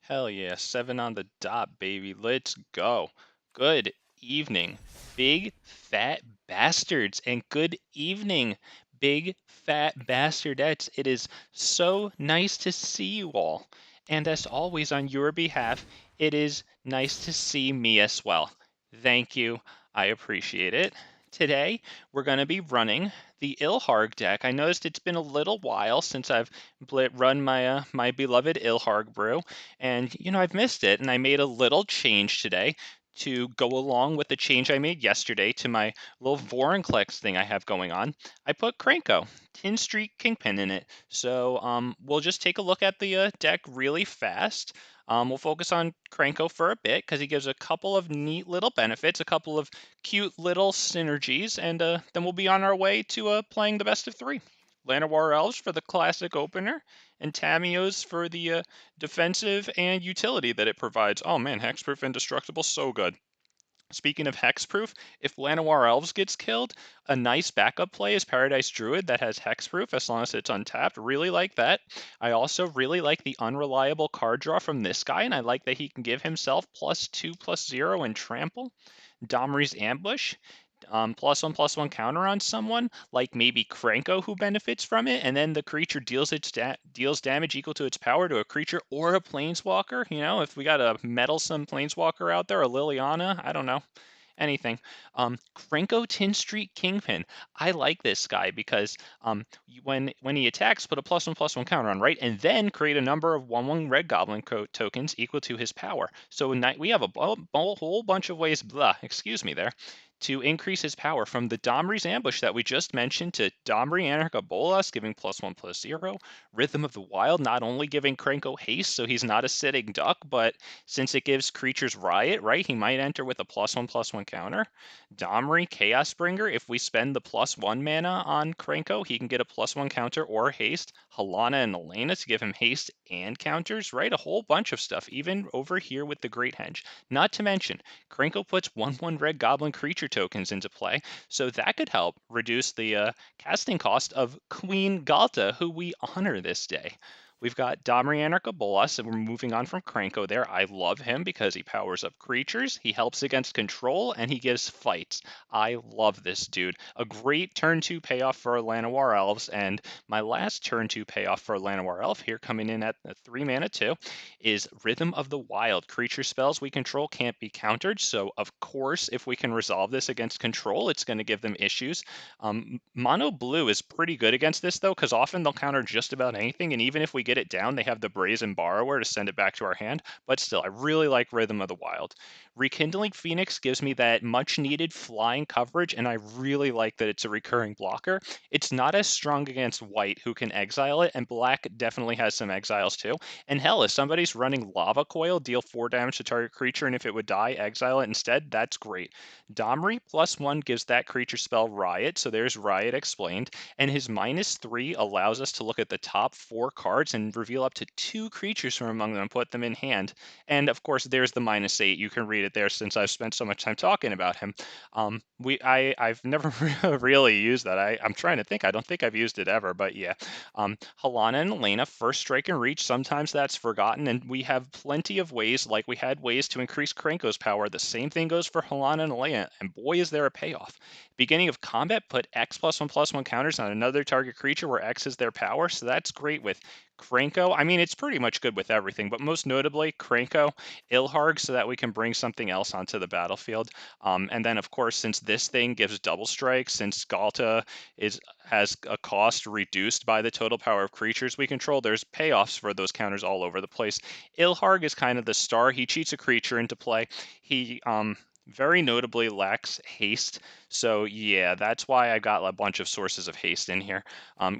Hell yeah, 7 on the dot, baby. Let's go. Good evening, big fat bastards, and good evening, big fat bastardettes. It is so nice to see you all. And as always, on your behalf, it is nice to see me as well. Thank you. I appreciate it. Today, we're going to be running the Ilharg deck. I noticed it's been a little while since I've run my beloved Ilharg brew, and I've missed it, and I made a little change today to go along with the change I made yesterday to my little Vorinclex thing I have going on. I put Krenko, Tin Street Kingpin in it. So we'll just take a look at the deck really fast. We'll focus on Krenko for a bit because he gives a couple of neat little benefits, a couple of cute little synergies, and then we'll be on our way to playing the best of three. Llanowar Elves for the classic opener, and Tamiyo's for the defensive and utility that it provides. Oh man, Hexproof Indestructible, so good. Speaking of Hexproof, if Llanowar Elves gets killed, a nice backup play is Paradise Druid that has Hexproof as long as it's untapped. Really like that. I also really like the unreliable card draw from this guy, and I like that he can give himself +2/+0 and trample. Domri's Ambush, +1/+1 counter on someone, like maybe Krenko who benefits from it, and then the creature deals damage equal to its power to a creature or a planeswalker. If we got a meddlesome planeswalker out there, a Liliana, I don't know, anything. Krenko Tin Street Kingpin. I like this guy because when he attacks, put a +1/+1 counter on, right? And then create a number of 1/1 red goblin tokens equal to his power. So we have a whole bunch of ways, excuse me there, to increase his power from the Domri's Ambush that we just mentioned to Domri Anarch Bolas, giving +1/+0. Rhythm of the Wild, not only giving Krenko haste, so he's not a sitting duck, but since it gives creatures riot, right, he might enter with a +1/+1 counter. Domri Chaosbringer, if we spend the +1 mana on Krenko, he can get a +1 counter or haste. Halana and Alena to give him haste and counters, right? A whole bunch of stuff, even over here with the Great Henge. Not to mention, Krenko puts 1/1 red goblin creature tokens into play, so that could help reduce the casting cost of Queen Ghalta, who we honor this day. We've got Domri Anarch Bolas, and we're moving on from Krenko there. I love him because he powers up creatures, he helps against control, and he gives fights. I love this dude. A great turn 2 payoff for Llanowar Elves, and my last turn 2 payoff for Llanowar Elf here, coming in at 3 mana too, is Rhythm of the Wild. Creature spells we control can't be countered, so of course, if we can resolve this against control, it's going to give them issues. Mono blue is pretty good against this though, because often they'll counter just about anything, and even if we get it down, they have the Brazen Borrower to send it back to our hand. But still, I really like Rhythm of the Wild. Rekindling Phoenix gives me that much needed flying coverage, and I really like that it's a recurring blocker. It's not as strong against white, who can exile it, and black definitely has some exiles too. And hell, if somebody's running Lava Coil, deal 4 damage to target creature, and if it would die, exile it instead, that's great. Domri +1 gives that creature spell Riot, so there's Riot explained, and his -3 allows us to look at the top 4 cards and reveal up to 2 creatures from among them and put them in hand. And of course, there's the -8. You can read it there since I've spent so much time talking about him. I've never really used that. I'm trying to think. I don't think I've used it ever, but yeah. Halana and Alena, first strike and reach. Sometimes that's forgotten, and we have plenty of ways, like we had ways to increase Krenko's power. The same thing goes for Halana and Alena, and boy, is there a payoff. Beginning of combat, put X +1/+1 counters on another target creature where X is their power, so that's great with Krenko. I mean, it's pretty much good with everything, but most notably Krenko, Ilharg, so that we can bring something else onto the battlefield. And then, of course, since this thing gives double strike, since Ghalta has a cost reduced by the total power of creatures we control, there's payoffs for those counters all over the place. Ilharg is kind of the star. He cheats a creature into play. He very notably lacks haste. So yeah, that's why I got a bunch of sources of haste in here.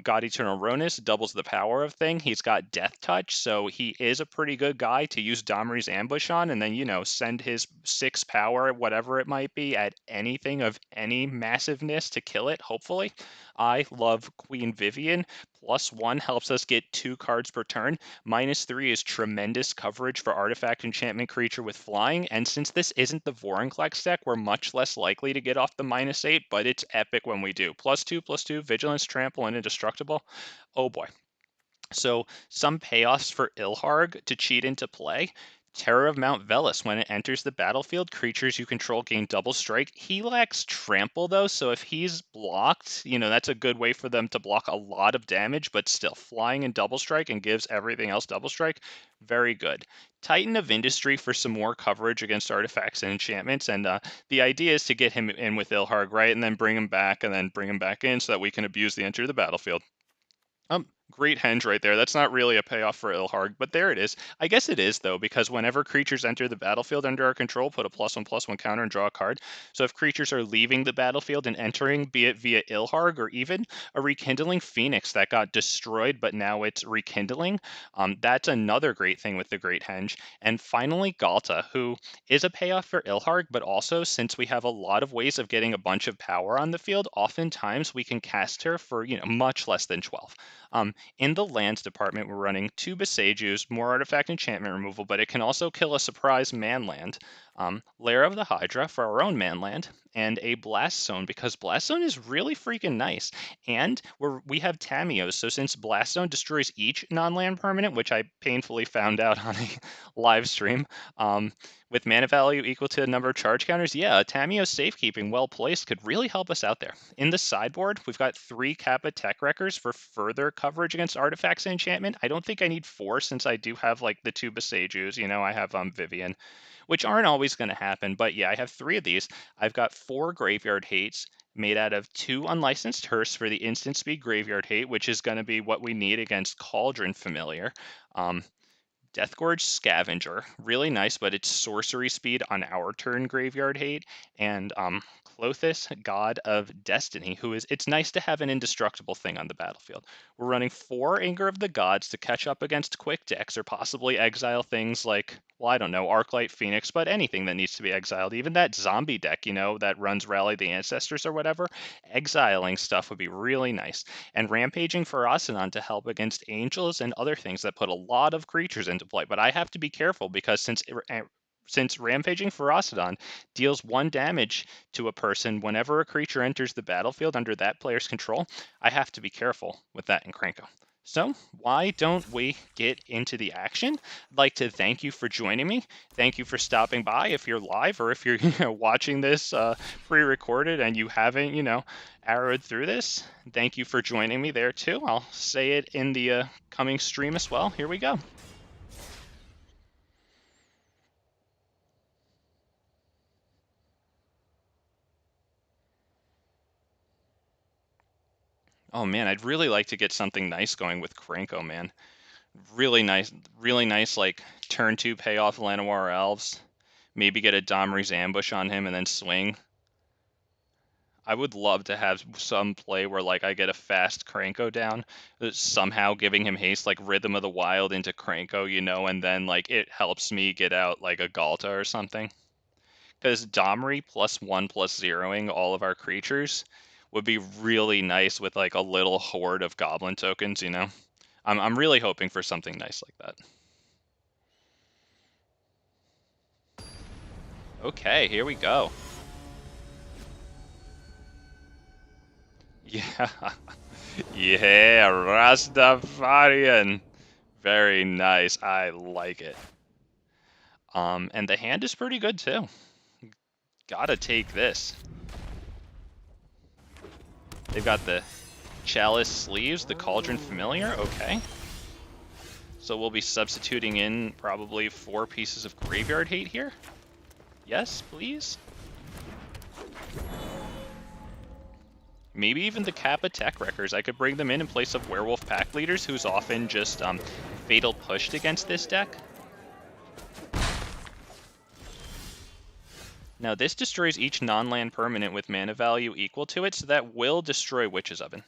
God-Eternal Rhonas doubles the power of thing. He's got Death Touch, so he is a pretty good guy to use Domri's Ambush on, and then, send his 6 power, whatever it might be, at anything of any massiveness to kill it, hopefully. I love Queen Vivien. +1 helps us get 2 cards per turn. -3 is tremendous coverage for artifact enchantment creature with flying, and since this isn't the Vorinclex deck, we're much less likely to get off the -8, but it's epic when we do. +2/+2, vigilance, trample, and indestructible. Oh boy. So some payoffs for Ilharg to cheat into play. Terror of Mount Velus. When it enters the battlefield, creatures you control gain double strike. He lacks trample though, so if he's blocked, that's a good way for them to block a lot of damage, but still flying in double strike and gives everything else double strike. Very good. Titan of Industry for some more coverage against artifacts and enchantments, and the idea is to get him in with Ilharg, right, and then bring him back, and then bring him back in so that we can abuse the enter of the battlefield. Great Henge right there. That's not really a payoff for Ilharg, but there it is. I guess it is, though, because whenever creatures enter the battlefield under our control, put a +1/+1 counter and draw a card. So if creatures are leaving the battlefield and entering, be it via Ilharg or even a Rekindling Phoenix that got destroyed, but now it's rekindling, that's another great thing with the Great Henge. And finally, Ghalta, who is a payoff for Ilharg, but also since we have a lot of ways of getting a bunch of power on the field, oftentimes we can cast her for, much less than 12. In the lands department, we're running 2 Boseijus, more artifact enchantment removal, but it can also kill a surprise man land. Lair of the Hydra for our own man land, and a Blast Zone, because Blast Zone is really freaking nice. And we have Tamiyo, so since Blast Zone destroys each non-land permanent, which I painfully found out on a live stream, with mana value equal to the number of charge counters, yeah, Tamiyo's Safekeeping, well placed, could really help us out there. In the sideboard, we've got 3 Kappa Tech Wreckers for further coverage against artifacts and enchantment. I don't think I need 4 since I do have like the 2 Boseijus. I have Vivien, which aren't always going to happen, but yeah, I have 3 of these. I've got 4 Graveyard Hates made out of 2 Unlicensed Hearse for the instant speed Graveyard Hate, which is going to be what we need against Cauldron Familiar. Deathgorge Scavenger, really nice, but it's sorcery speed on our turn Graveyard Hate, and Clothis, God of Destiny, it's nice to have an indestructible thing on the battlefield. We're running 4 Anger of the Gods to catch up against quick decks, or possibly exile things like, well, I don't know, Arclight Phoenix, but anything that needs to be exiled. Even that zombie deck, that runs Rally the Ancestors or whatever, exiling stuff would be really nice. And Rampaging Ferocidon to help against Angels and other things that put a lot of creatures into play. But I have to be careful because since Rampaging Ferocidon deals 1 damage to a person whenever a creature enters the battlefield under that player's control, I have to be careful with that in Krenko. So why don't we get into the action? I'd like to thank you for joining me. Thank you for stopping by if you're live, or if you're watching this pre-recorded and you haven't, arrowed through this. Thank you for joining me there too. I'll say it in the coming stream as well. Here we go. Oh man, I'd really like to get something nice going with Krenko, man. Really nice like turn 2 payoff Llanowar Elves. Maybe get a Domri's Ambush on him and then swing. I would love to have some play where like I get a fast Krenko down, somehow giving him haste like Rhythm of the Wild into Krenko, and then like it helps me get out like a Ghalta or something. Because Domri +1/+0ing all of our creatures would be really nice with like a little horde of Goblin tokens, I'm really hoping for something nice like that. Okay, here we go. Yeah. Yeah, Rastafarian. Very nice. I like it. And the hand is pretty good too. Gotta take this. They've got the Chalice Sleeves, the Cauldron Familiar. Okay. So we'll be substituting in probably 4 pieces of Graveyard Hate here. Yes, please. Maybe even the Kappa Tech Wreckers. I could bring them in place of Werewolf Pack Leaders, who's often just fatal pushed against this deck. Now this destroys each non-land permanent with mana value equal to it, so that will destroy Witch's Oven.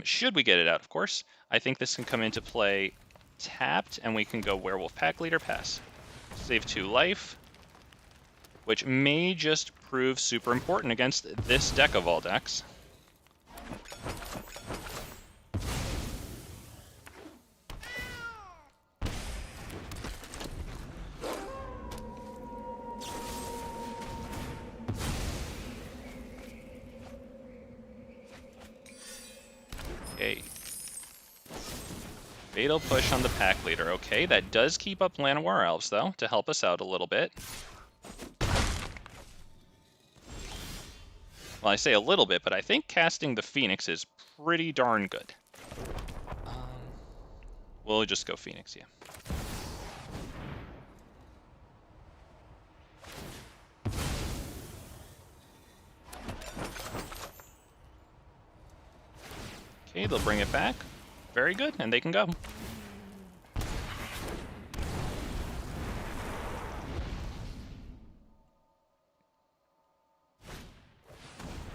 Should we get it out, of course. I think this can come into play tapped, and we can go Werewolf Pack Leader, pass. Save 2 life, which may just prove super important against this deck of all decks. Okay. Fatal Push on the pack leader. Okay, that does keep up Llanowar Elves, though, to help us out a little bit. Well, I say a little bit, but I think casting the Phoenix is pretty darn good. We'll just go Phoenix, yeah. Okay, they'll bring it back. Very good, and they can go.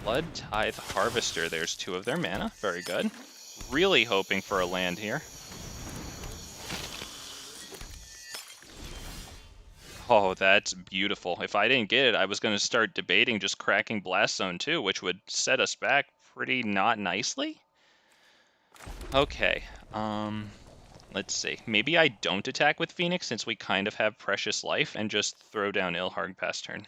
Blood Tithe Harvester, there's 2 of their mana. Very good. Really hoping for a land here. Oh, that's beautiful. If I didn't get it, I was going to start debating just cracking Blast Zone too, which would set us back pretty not nicely. Okay, let's see. Maybe I don't attack with Phoenix since we kind of have Precious Life and just throw down Ilharg past turn.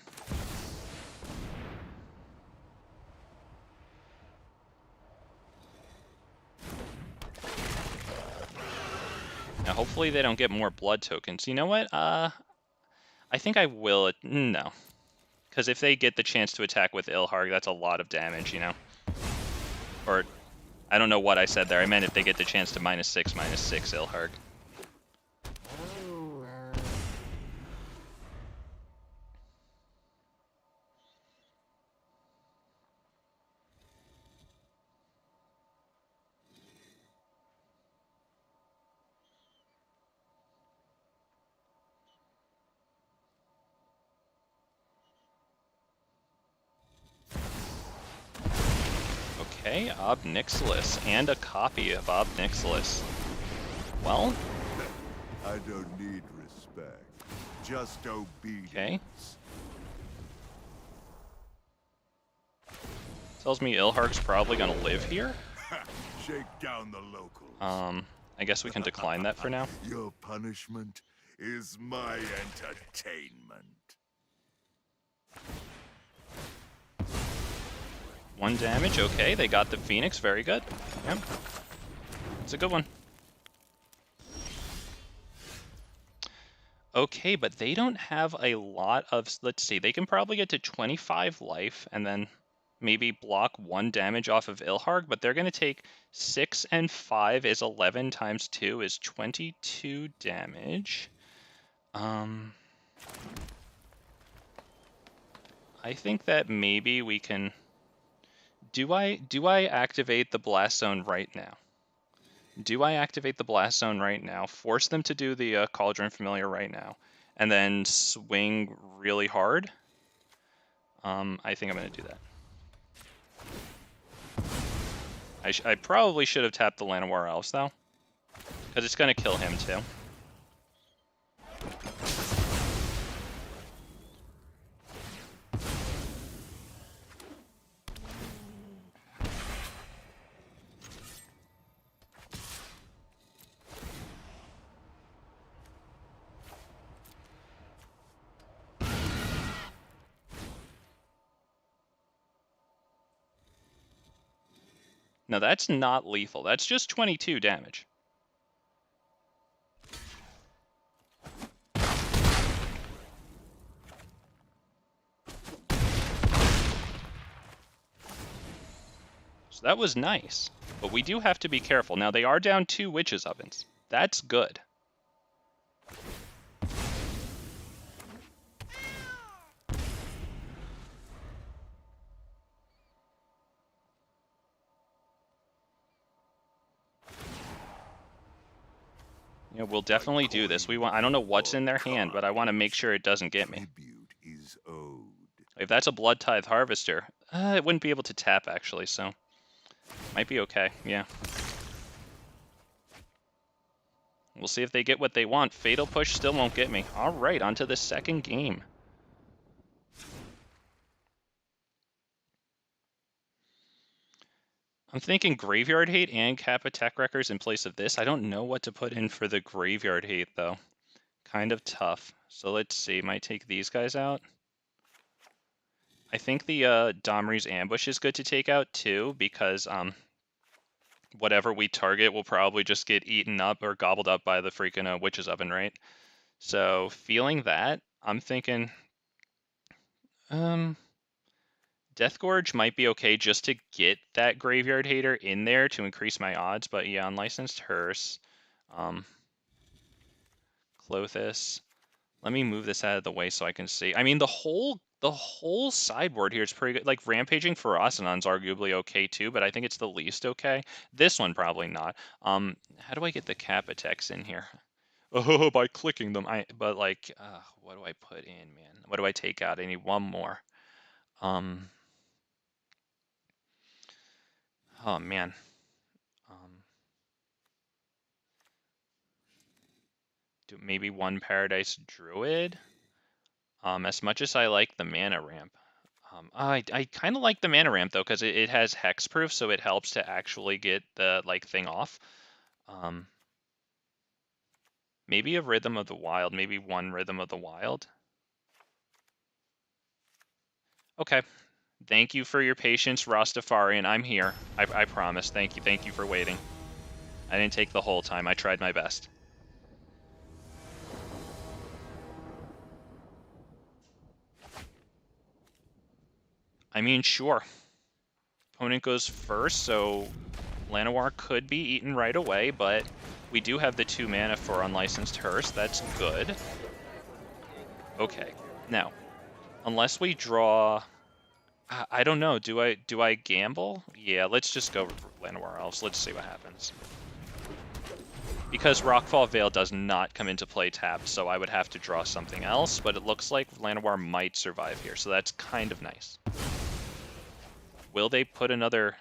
Now, hopefully they don't get more blood tokens. You know what? I think I will. No. Because if they get the chance to attack with Ilharg, that's a lot of damage, you know? Or, I don't know what I said there. I meant if they get the chance to -6/-6 Ilharg. Okay, Ob Nixilis, and a copy of Ob Nixilis. Well, I don't need respect, just obedience. Okay. Tells me Ilharg's probably gonna live here. Shake down the locals. I guess we can decline that for now. Your punishment is my entertainment. 1 damage, okay, they got the Phoenix, very good. Yep. It's a good one. Okay, but they don't have a lot of, let's see, they can probably get to 25 life and then maybe block 1 damage off of Ilharg, but they're going to take 6 and 5 is 11 times 2 is 22 damage. I think that maybe we can... Do I activate the Blast Zone right now? Do I activate the Blast Zone right now, force them to do the Cauldron Familiar right now, and then swing really hard? I think I'm going to do that. I probably should have tapped the Llanowar Elves, though, because it's going to kill him, too. Now, that's not lethal. That's just 22 damage. So that was nice. But we do have to be careful. Now, they are down 2 Witches' Ovens. That's good. Yeah, we'll definitely do this. I don't know what's in their hand, but I want to make sure it doesn't get me. If that's a Blood Tithe Harvester, it wouldn't be able to tap, actually, so... Might be okay, yeah. We'll see if they get what they want. Fatal Push still won't get me. Alright, on to the second game. I'm thinking Graveyard Hate and Kappa Tech Records in place of this. I don't know what to put in for the Graveyard Hate, though. Kind of tough. So let's see. Might take these guys out. I think the Domri's Ambush is good to take out, too, because whatever we target will probably just get eaten up or gobbled up by the freaking witch's oven, right? So feeling that, I'm thinking, Death Gorge might be okay just to get that Graveyard Hater in there to increase my odds, but yeah, Unlicensed Hearse, Clothis. Let me move this out of the way so I can see. I mean, the whole sideboard here is pretty good. Like, Rampaging Ferocidon's arguably okay too, but I think it's the least okay. This one probably not. How do I get the Capatex in here? Oh, by clicking them. But like, what do I put in, man? What do I take out? I need one more. Oh man. Do maybe one Paradise Druid. As much as I like the mana ramp. I kind of like the mana ramp though, because it has hexproof, so it helps to actually get the thing off. Maybe a Rhythm of the Wild, maybe one Rhythm of the Wild. Okay. Thank you for your patience, Rastafarian. I'm here. I promise. Thank you for waiting. I didn't take the whole time. I tried my best. I mean, sure. Opponent goes first, so Llanowar could be eaten right away, but we do have the 2 mana for Unlicensed Hearse. That's good. Okay. Now, unless we draw... I don't know. Do I gamble? Yeah, let's just go Llanowar Elves. Let's see what happens. Because Rockfall Vale does not come into play tapped, so I would have to draw something else, but it looks like Llanowar might survive here, so that's kind of nice. Will they put another...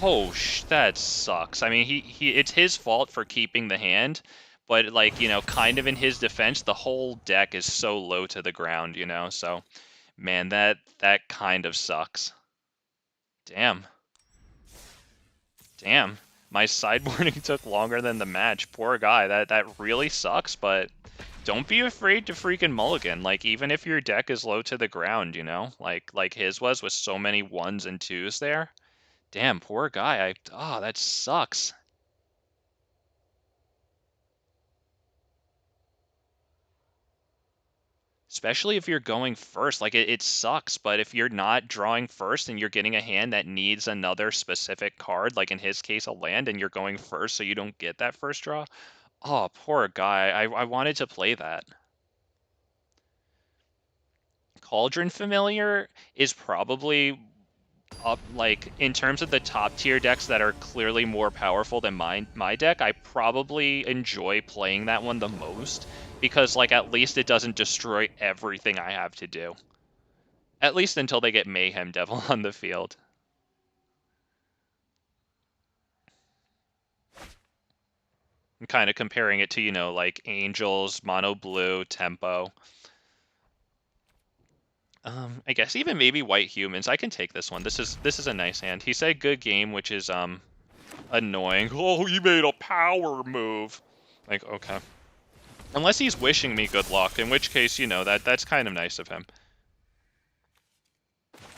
Oh, that sucks. I mean, it's his fault for keeping the hand, but, like, you know, kind of in his defense, the whole deck is so low to the ground, you know, so... Man, that kind of sucks. Damn. Damn. My sideboarding took longer than the match. Poor guy. That really sucks, but don't be afraid to freaking mulligan. Like, even if your deck is low to the ground, you know? Like his was with so many 1s and 2s there. Damn, poor guy. Oh, that sucks. Especially if you're going first. Like, it sucks, but if you're not drawing first and you're getting a hand that needs another specific card, like in his case, a land, and you're going first so you don't get that first draw, oh, poor guy. I wanted to play that. Cauldron Familiar is probably up, like, in terms of the top tier decks that are clearly more powerful than my deck, I probably enjoy playing that one the most, because, like, at least it doesn't destroy everything I have to do. At least until they get Mayhem Devil on the field. I'm kind of comparing it to, you know, like Angels, Mono Blue, Tempo. I guess even maybe White Humans. I can take this one. This is a nice hand. He said good game, which is annoying. Oh, he made a power move. Like, okay. Unless he's wishing me good luck, in which case, you know, that's kind of nice of him.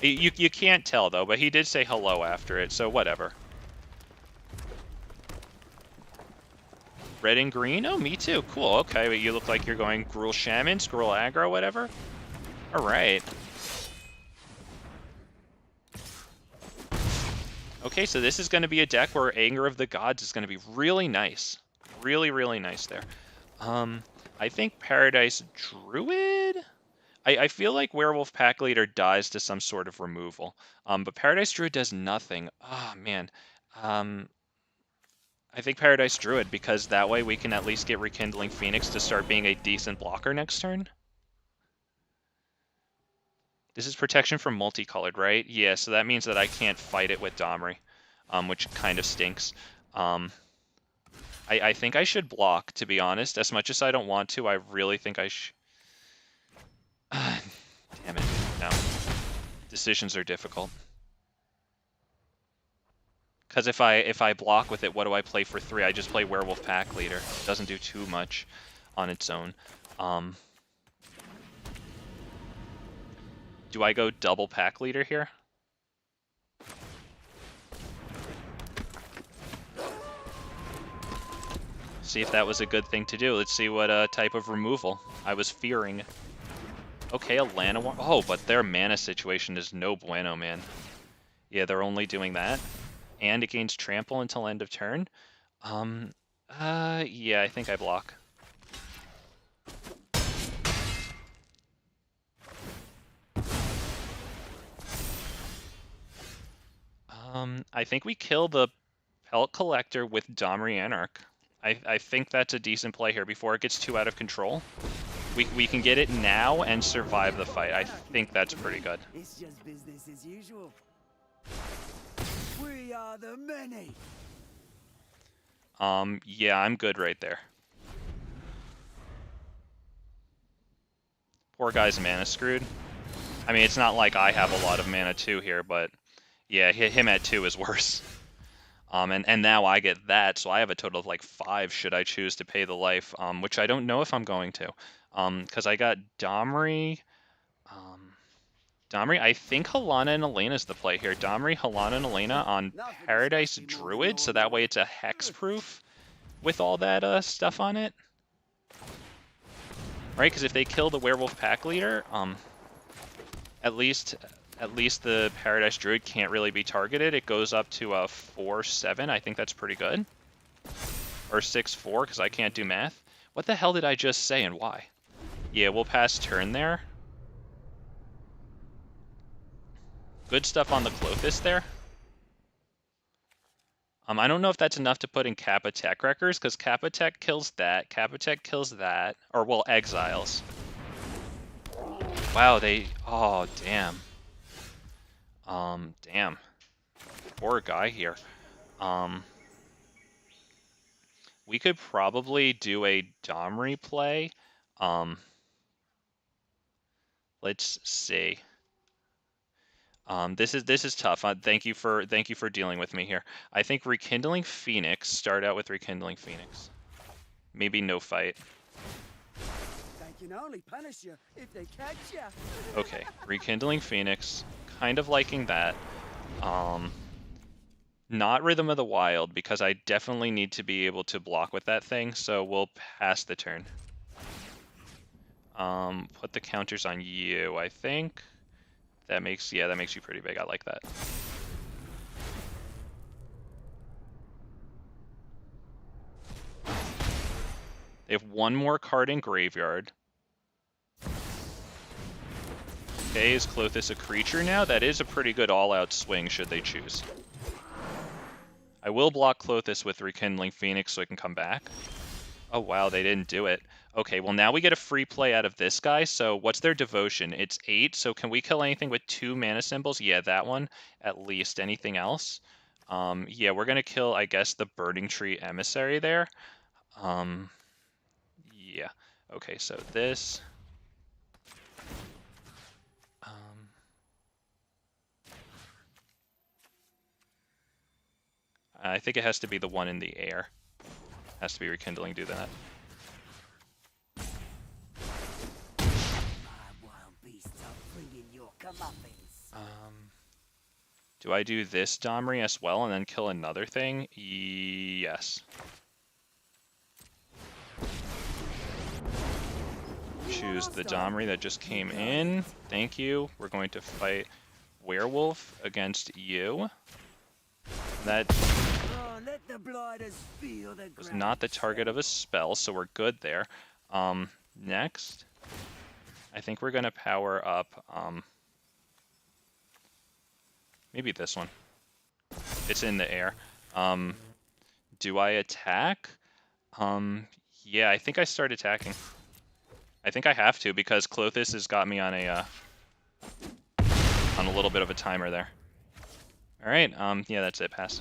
You can't tell though, but he did say hello after it, so whatever. Red and green? Oh, me too. Cool. Okay, but you look like you're going Gruul Shaman, Gruul Aggro, whatever. All right. Okay, so this is going to be a deck where Anger of the Gods is going to be really nice. Really, really nice there. I think Paradise Druid? I feel like Werewolf Pack Leader dies to some sort of removal. But Paradise Druid does nothing. Oh, man. I think Paradise Druid, because that way we can at least get Rekindling Phoenix to start being a decent blocker next turn. This is protection from multicolored, right? Yeah, so that means that I can't fight it with Domri, which kind of stinks. I think I should block, to be honest. As much as I don't want to, I really think I should. Damn it. No. Decisions are difficult. Because if I block with it, what do I play for 3? I just play Werewolf Pack Leader. It doesn't do too much on its own. Do I go double Pack Leader here? See if that was a good thing to do. Let's see what type of removal I was fearing. Okay, a Llanowar. Oh, but their mana situation is no bueno, man. Yeah, they're only doing that. And it gains trample until end of turn. Yeah, I think I block. I think we kill the Pellet Collector with Domri Anarch. I think that's a decent play here before it gets too out of control. We can get it now and survive the fight. I think that's pretty good. It's just business as usual. We are the many. Yeah, I'm good right there. Poor guy's mana screwed. I mean, it's not like I have a lot of mana too here, but yeah, him at 2 is worse. And now I get that, so I have a total of like 5 should I choose to pay the life, which I don't know if I'm going to. Because I got Domri. Domri, I think Halana and Alena's the play here. Domri, Halana, and Alena on Paradise Druid, so that way it's a hexproof with all that stuff on it. Right, because if they kill the Werewolf Pack Leader, at least the Paradise Druid can't really be targeted. It goes up to a 4/7. I think that's pretty good. Or 6/4, because I can't do math. What the hell did I just say and why? Yeah, we'll pass turn there. Good stuff on the Clothis there. I don't know if that's enough to put in Kappa Tech Wreckers, because Kappa Tech kills that, Kappa Tech kills that, or, well, exiles. Wow, oh, damn. Damn. Poor guy here. We could probably do a Domri play. Let's see. This is tough. Thank you for dealing with me here. I think Rekindling Phoenix. Start out with Rekindling Phoenix. Maybe no fight. They can only punish you if they catch you. Okay, Rekindling Phoenix. Kind of liking that. Not Rhythm of the Wild, because I definitely need to be able to block with that thing, so we'll pass the turn. Put the counters on you, I think. That makes you pretty big. I like that. They have one more card in graveyard. Okay, is Clothis a creature now? That is a pretty good all-out swing, should they choose. I will block Clothis with Rekindling Phoenix so it can come back. Oh wow, they didn't do it. Okay, well now we get a free play out of this guy, so what's their devotion? It's 8, so can we kill anything with 2 mana symbols? Yeah, that one, at least. Anything else? Yeah, we're gonna kill, I guess, the Burning Tree Emissary there. Yeah. Okay, so this... I think it has to be the one in the air. Has to be Rekindling, do that. Do I do this Domri as well and then kill another thing? Yes. Choose the Domri that just came in. Thank you. We're going to fight Werewolf against you. That was not the target of a spell, so we're good there. Next, I think we're going to power up... maybe this one. It's in the air. Do I attack? Yeah, I think I start attacking. I think I have to because Clothis has got me on a little bit of a timer there. All right. Yeah, that's it. Pass.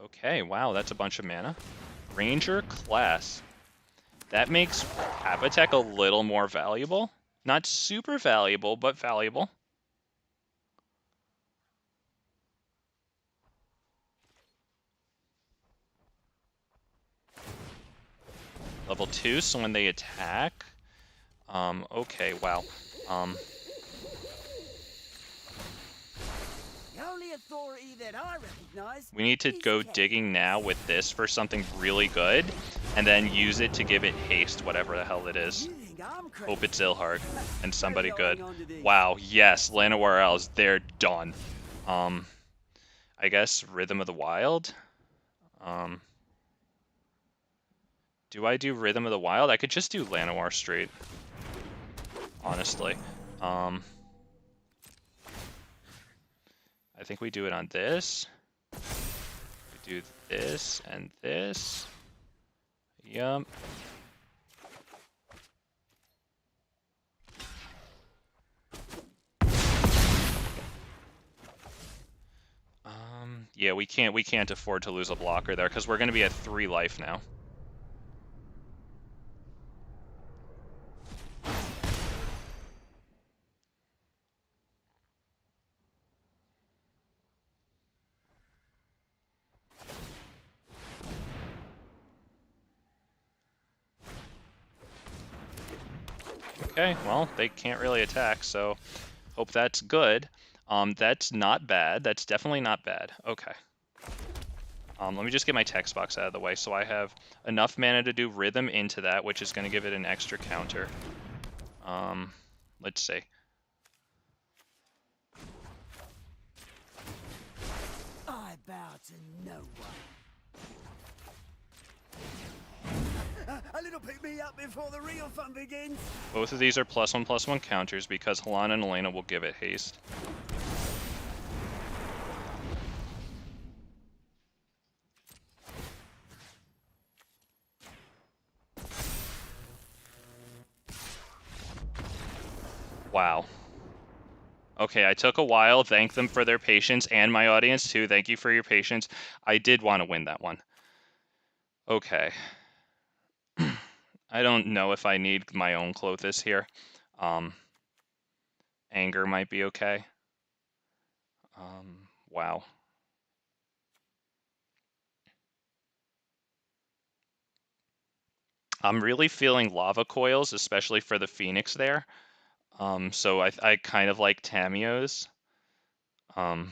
Okay, wow, that's a bunch of mana. Ranger class. That makes Kappa a little more valuable. Not super valuable, but valuable. Level 2, so when they attack... okay, wow. The only authority that I recognize We need to is go cat. digging now with this for something really good, and then use it to give it haste, whatever the hell it is. You think I'm crazy? Hope it's Ilharg, and somebody Maybe I'll good. hang on to these. Wow, yes, Llanowar Elves, they're done. I guess Rhythm of the Wild? Do I do Rhythm of the Wild? I could just do Llanowar straight, honestly. I think we do it on this. We do this and this. Yup. Yeah, we can't afford to lose a blocker there because we're gonna be at 3 life now. Okay, well, they can't really attack, so hope that's good. That's not bad. That's definitely not bad. Okay. Let me just get my text box out of the way so I have enough mana to do Rhythm into that, which is going to give it an extra counter. Let's see. I bow to no one. A little pick me up before the real fun begins. Both of these are +1/+1 counters because Halana and Alena will give it haste. Wow. Okay, I took a while. Thank them for their patience, and my audience too. Thank you for your patience. I did want to win that one. Okay. I don't know if I need my own Clothis here. Anger might be okay. Wow. I'm really feeling Lava Coils, especially for the Phoenix there. So I kind of like Tamiyos. I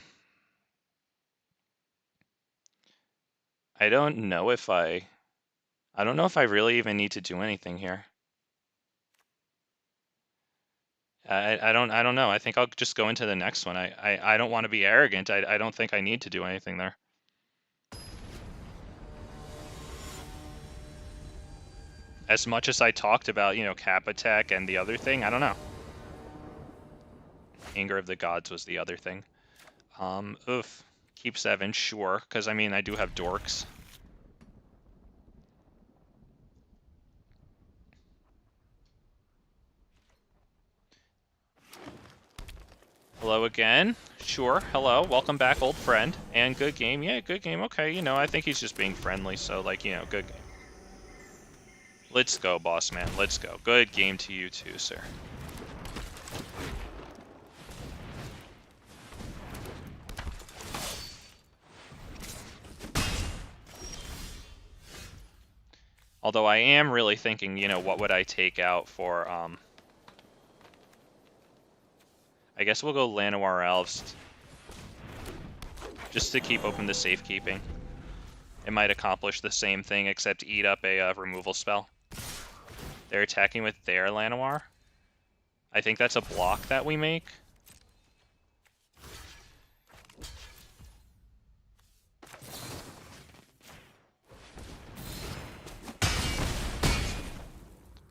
don't know if I don't know if I really even need to do anything here. I don't know. I think I'll just go into the next one. I don't want to be arrogant. I don't think I need to do anything there. As much as I talked about, Kappa Tech and the other thing, I don't know. Anger of the Gods was the other thing. Oof. Keep 7, sure, because I mean I do have dorks. Hello again. Sure. Hello. Welcome back, old friend. And good game. Yeah, good game. Okay, I think he's just being friendly, so like, good game. Let's go, boss man. Let's go. Good game to you too, sir. Although I am really thinking, what would I take out for, I guess we'll go Llanowar Elves. Just to keep open the Safekeeping. It might accomplish the same thing, except eat up a removal spell. They're attacking with their Llanowar. I think that's a block that we make.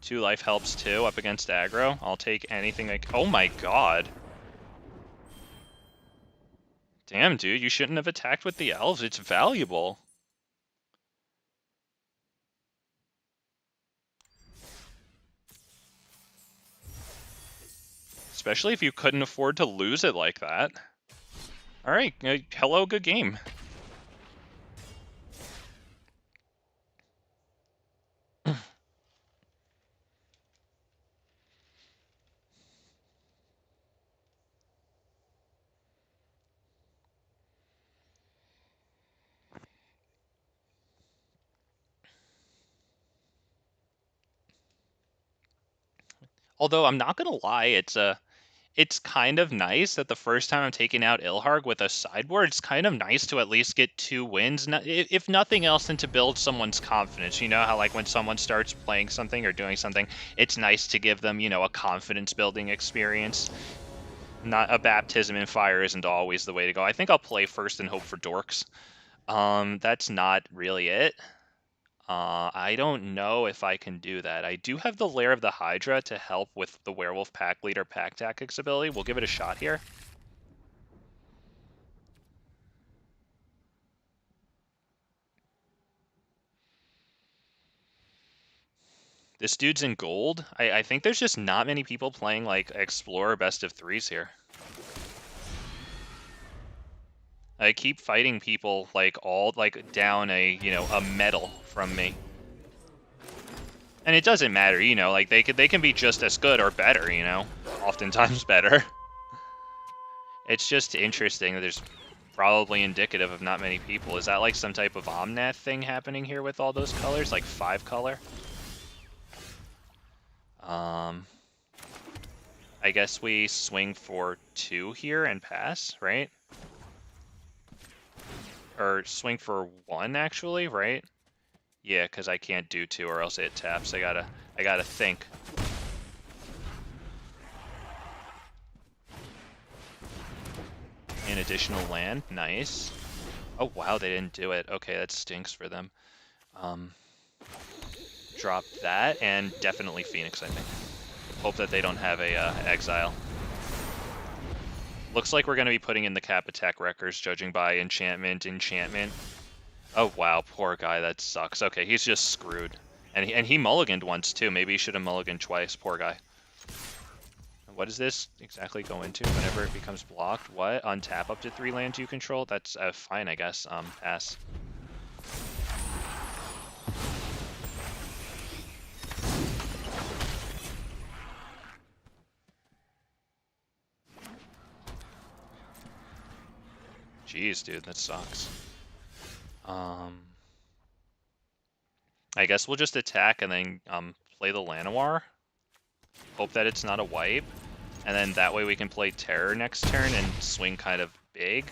Two life helps too, up against aggro. I'll take anything like... Oh my god. Damn, dude, you shouldn't have attacked with the elves. It's valuable. Especially if you couldn't afford to lose it like that. Alright, hello, good game. Although I'm not gonna lie, it's kind of nice that the first time I'm taking out Ilharg with a sideboard, it's kind of nice to at least get 2 wins, if nothing else, than to build someone's confidence. You know how, like, when someone starts playing something or doing something, it's nice to give them, you know, a confidence-building experience. Not a baptism in fire isn't always the way to go. I think I'll play first and hope for dorks. That's not really it. I don't know if I can do that. I do have the Lair of the Hydra to help with the Werewolf Pack Leader Pack Tactics ability. We'll give it a shot here. This dude's in gold. I think there's just not many people playing, like, Explorer Best of Threes here. I keep fighting people, like, all, like, down a, you know, a medal from me. And it doesn't matter, you know, like, they can be just as good or better, you know? Oftentimes better. It's just interesting that there's probably indicative of not many people. Is that like some type of Omnath thing happening here with all those colors? Like 5 color? I guess we swing for 2 here and pass, right? Or swing for 1, actually, right? Yeah, because I can't do 2 or else it taps. I gotta think. An additional land, nice. Oh wow, they didn't do it. Okay, that stinks for them. Drop that, and definitely Phoenix, I think. Hope that they don't have a exile. Looks like we're going to be putting in the cap attack wreckers, judging by enchantment. Oh wow, poor guy, that sucks. Okay, he's just screwed. And he mulliganed once too. Maybe he should have mulliganed twice, poor guy. What does this exactly go into whenever it becomes blocked? What? Untap up to 3 lands you control? That's fine, I guess. Pass. Jeez, dude, that sucks. I guess we'll just attack and then play the Llanowar. Hope that it's not a wipe. And then that way we can play Terror next turn and swing kind of big.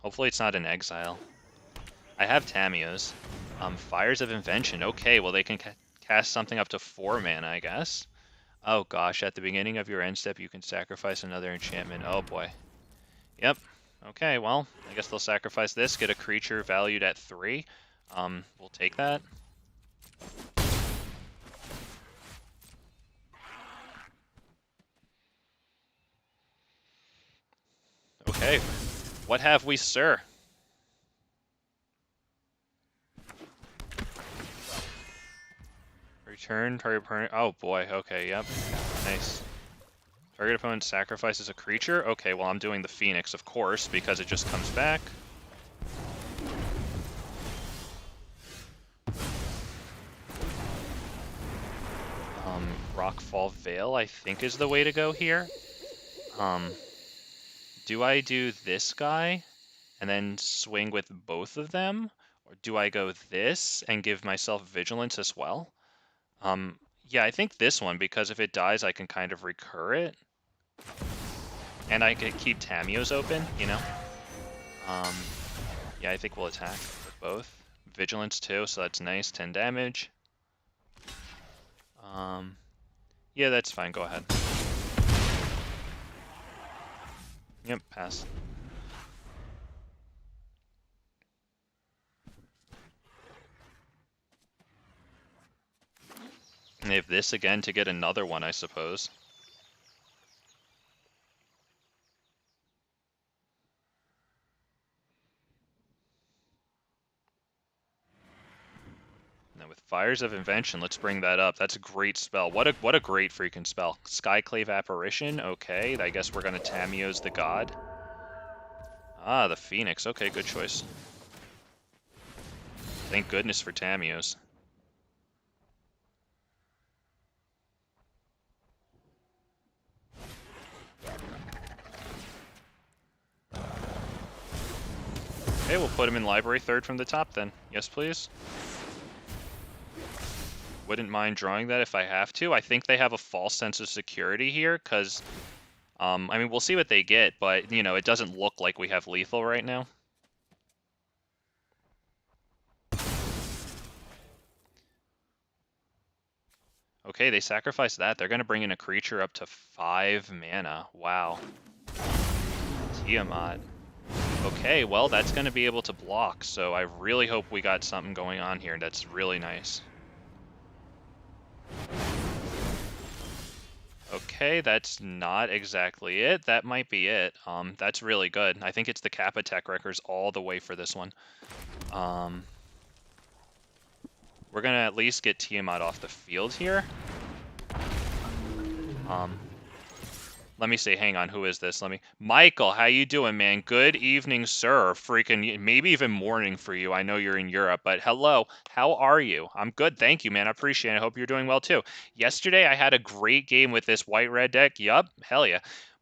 Hopefully it's not an exile. I have Tamiyos. Fires of Invention. Okay, well they can cast something up to 4 mana, I guess. Oh gosh, at the beginning of your end step you can sacrifice another enchantment. Oh boy. Yep. Okay, well, I guess they'll sacrifice this, get a creature valued at 3. We'll take that. Okay. What have we, sir? Return target opponent. Oh boy, okay, yep. Nice. Target opponent sacrifices a creature? Okay, well I'm doing the Phoenix, of course, because it just comes back. Rockfall Vale, I think, is the way to go here. Do I do this guy and then swing with both of them? Or do I go this and give myself Vigilance as well? Yeah, I think this one, because if it dies, I can kind of recur it. And I can keep Tamiyos open, you know? Yeah, I think we'll attack with both. Vigilance too, so that's nice, 10 damage. Yeah, that's fine, go ahead. Yep, pass. And they have this again to get another one, I suppose. Now with Fires of Invention, let's bring that up. That's a great spell. What a great freaking spell. Skyclave Apparition, okay. I guess we're gonna Tamiyos the God. Ah, the Phoenix. Okay, good choice. Thank goodness for Tamiyos. Okay, we'll put him in library third from the top then. Yes, please. Wouldn't mind drawing that if I have to. I think they have a false sense of security here, because, I mean, we'll see what they get, but, you know, it doesn't look like we have lethal right now. Okay, they sacrificed that. They're going to bring in a creature up to 5 mana. Wow. Tiamat. Okay, well, that's going to be able to block, so I really hope we got something going on here. That's really nice. Okay, that's not exactly it. That might be it. That's really good. I think it's the Kappa Tech Wreckers all the way for this one. We're going to at least get Tiamat off the field here. Let me see. Hang on. Who is this? Michael, how you doing, man? Good evening, sir. Freaking, maybe even morning for you. I know you're in Europe, but hello. How are you? I'm good. Thank you, man. I appreciate it. I hope you're doing well, too. Yesterday, I had a great game with this white-red deck. Yup. Hell yeah.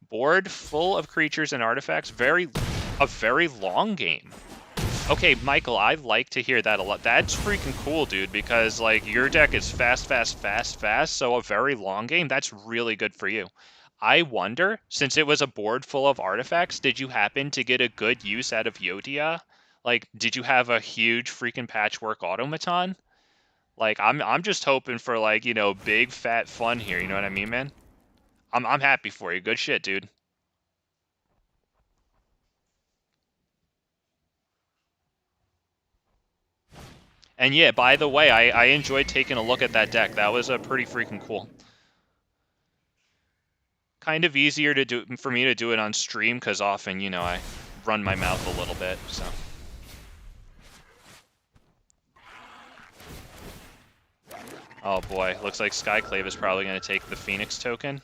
Board full of creatures and artifacts. A very long game. Okay, Michael, I like to hear that a lot. That's freaking cool, dude, because, like, your deck is fast, so a very long game, that's really good for you. I wonder, since it was a board full of artifacts, did you happen to get a good use out of Yodia? Like, did you have a huge freaking patchwork automaton? Like, I'm just hoping for, like, you know, big fat fun here, you know what I mean, man? I'm happy for you. Good shit, dude. And yeah, by the way, I enjoyed taking a look at that deck. That was a pretty freaking cool. Kind of easier to do for me to do it on stream because often, you know, I run my mouth a little bit, so. Oh boy, looks like Skyclave is probably going to take the Phoenix token.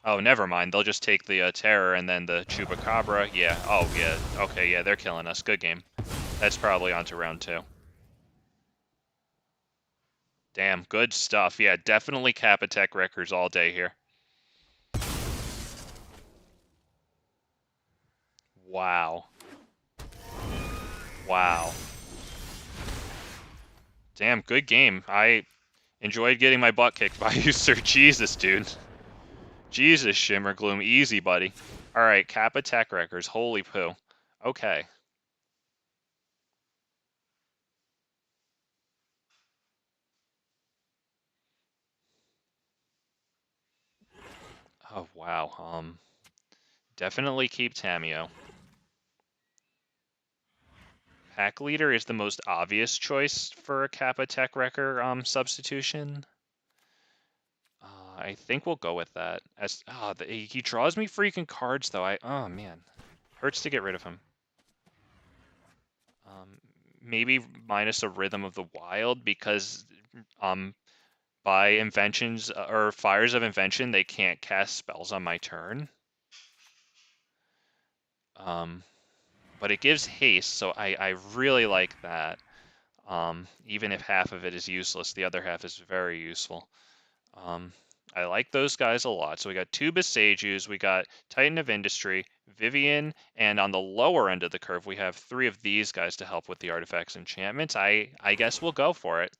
Oh, never mind. They'll just take the Terror and then the Chupacabra. Yeah. Oh, yeah. Okay, yeah, they're killing us. Good game. That's probably on to round 2. Damn, good stuff. Yeah, definitely Kappa Tech Wreckers all day here. Wow. Wow. Damn, good game. I enjoyed getting my butt kicked by you, sir. Jesus, dude. Jesus, Shimmer Gloom. Easy, buddy. Alright, Kappa Tech Wreckers. Holy poo. Okay. Oh, wow. Definitely keep Tamiyo. Pack Leader is the most obvious choice for a Kappa Tech Wrecker substitution. I think we'll go with that. He draws me freaking cards though. Oh man, hurts to get rid of him. Maybe minus a Rhythm of the Wild because by inventions or Fires of Invention they can't cast spells on my turn. But it gives haste, so I really like that. Even if half of it is useless, the other half is very useful. I like those guys a lot. So we got 2 Boseijus, we got Titan of Industry, Vivien, and on the lower end of the curve, we have 3 of these guys to help with the artifacts enchantments. I guess we'll go for it.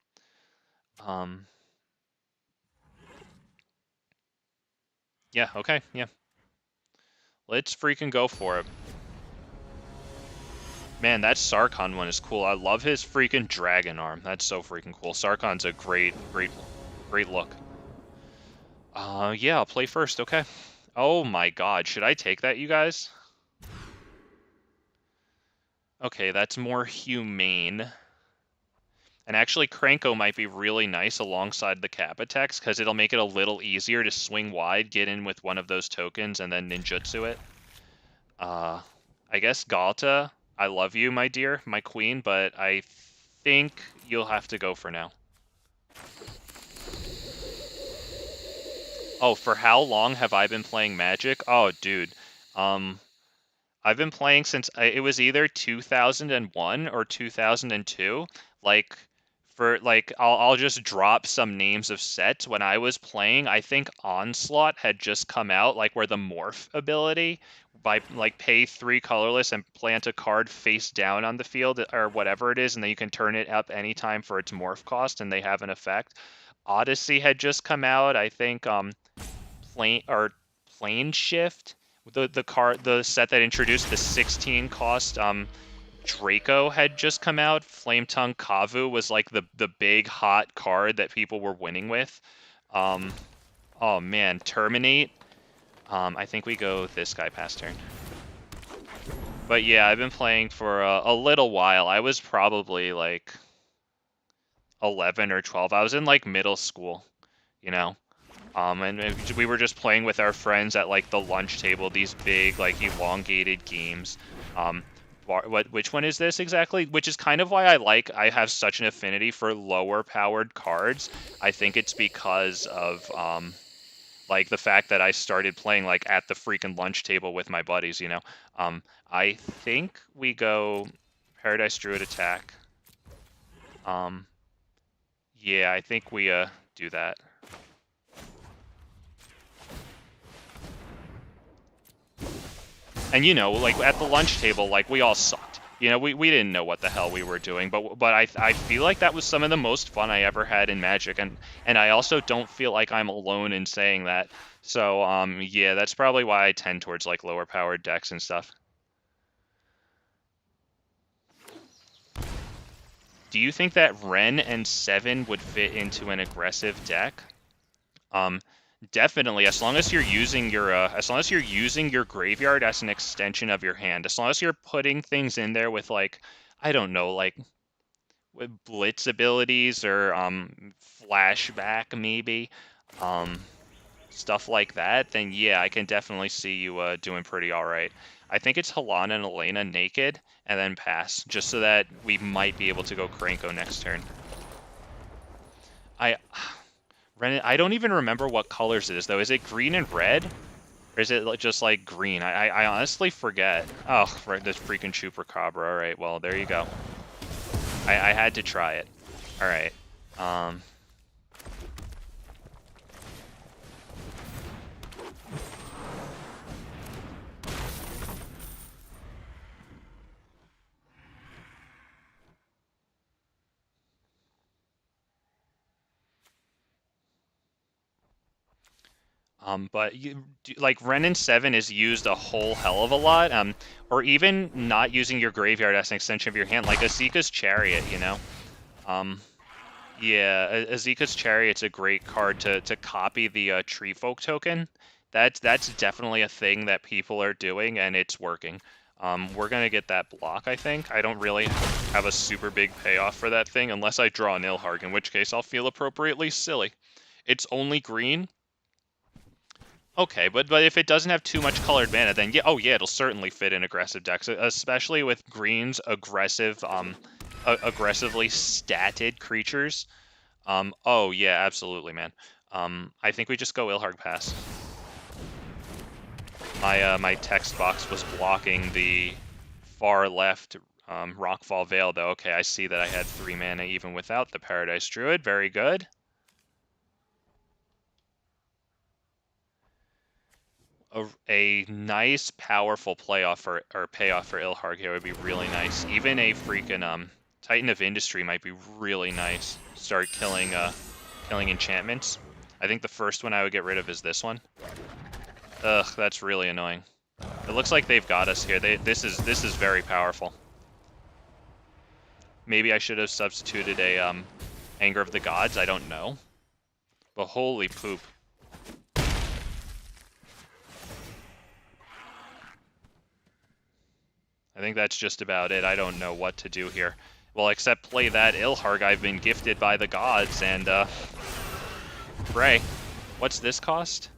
Yeah, okay, yeah. Let's freaking go for it. Man, that Sarkhan one is cool. I love his freaking dragon arm. That's so freaking cool. Sarkhan's a great look. Yeah, I'll play first, okay. Oh my god, should I take that, you guys? Okay, that's more humane. And actually, Krenko might be really nice alongside the Kappa-Tex, because it'll make it a little easier to swing wide, get in with one of those tokens, and then ninjutsu it. I guess Ghalta, I love you, my dear, my queen, but I think you'll have to go for now. Oh, for how long have I been playing Magic? Oh, dude. I've been playing since it was either 2001 or 2002. Like, For like, I'll just drop some names of sets. When I was playing, I think Onslaught had just come out, like where the morph ability by like pay 3 colorless and plant a card face down on the field or whatever it is, and then you can turn it up anytime for its morph cost, and they have an effect. Odyssey had just come out. I think Plane Shift, the set that introduced the 16 cost Draco had just come out. Flametongue Kavu was like the big hot card that people were winning with. Oh man, Terminate. I think we go this guy past turn. But yeah, I've been playing for a little while. I was probably like 11 or 12. I was in like middle school, you know. And we were just playing with our friends at like the lunch table, these big like elongated games. Which one is this exactly? Which is kind of why I have such an affinity for lower powered cards. I think it's because of like the fact that I started playing like at the freaking lunch table with my buddies, you know. I think we go Paradise Druid attack. Yeah, I think we do that. And you know, like at the lunch table, like we all sucked. You know, we didn't know what the hell we were doing, but I feel like that was some of the most fun I ever had in Magic, and I also don't feel like I'm alone in saying that. So yeah, that's probably why I tend towards like lower powered decks and stuff. Do you think that Ren and 7 would fit into an aggressive deck? Definitely, as long as you're using your graveyard as an extension of your hand, as long as you're putting things in there with like, I don't know, like with blitz abilities or flashback maybe, stuff like that, then yeah, I can definitely see you doing pretty all right. I think it's Halana and Alena naked and then pass, just so that we might be able to go Krenko next turn. I don't even remember what colors it is, though. Is it green and red? Or is it just, like, green? I honestly forget. Oh, right, this freaking Chupacabra. All right, well, there you go. I had to try it. All right. But like Ren and 7 is used a whole hell of a lot. Or even not using your graveyard as an extension of your hand, like Azeka's Chariot, you know. Yeah, Azeka's Chariot's a great card to copy the Tree Folk token. That's definitely a thing that people are doing, and it's working. We're gonna get that block, I think. I don't really have a super big payoff for that thing unless I draw an Ilharg, in which case I'll feel appropriately silly. It's only green. Okay, but if it doesn't have too much colored mana, then yeah, oh yeah, it'll certainly fit in aggressive decks, especially with green's aggressive, aggressively statted creatures. Oh yeah, absolutely, man. I think we just go Ilharg pass. My text box was blocking the far left Rockfall Vale, though. Okay, I see that I had 3 mana even without the Paradise Druid. Very good. A nice, powerful payoff for Ilharg here would be really nice. Even a freaking Titan of Industry might be really nice. Start killing enchantments. I think the first one I would get rid of is this one. Ugh, that's really annoying. It looks like they've got us here. This is very powerful. Maybe I should have substituted a Anger of the Gods. I don't know. But holy poop. I think that's just about it. I don't know what to do here. Well, except play that Ilharg I've been gifted by the gods and pray. What's this cost?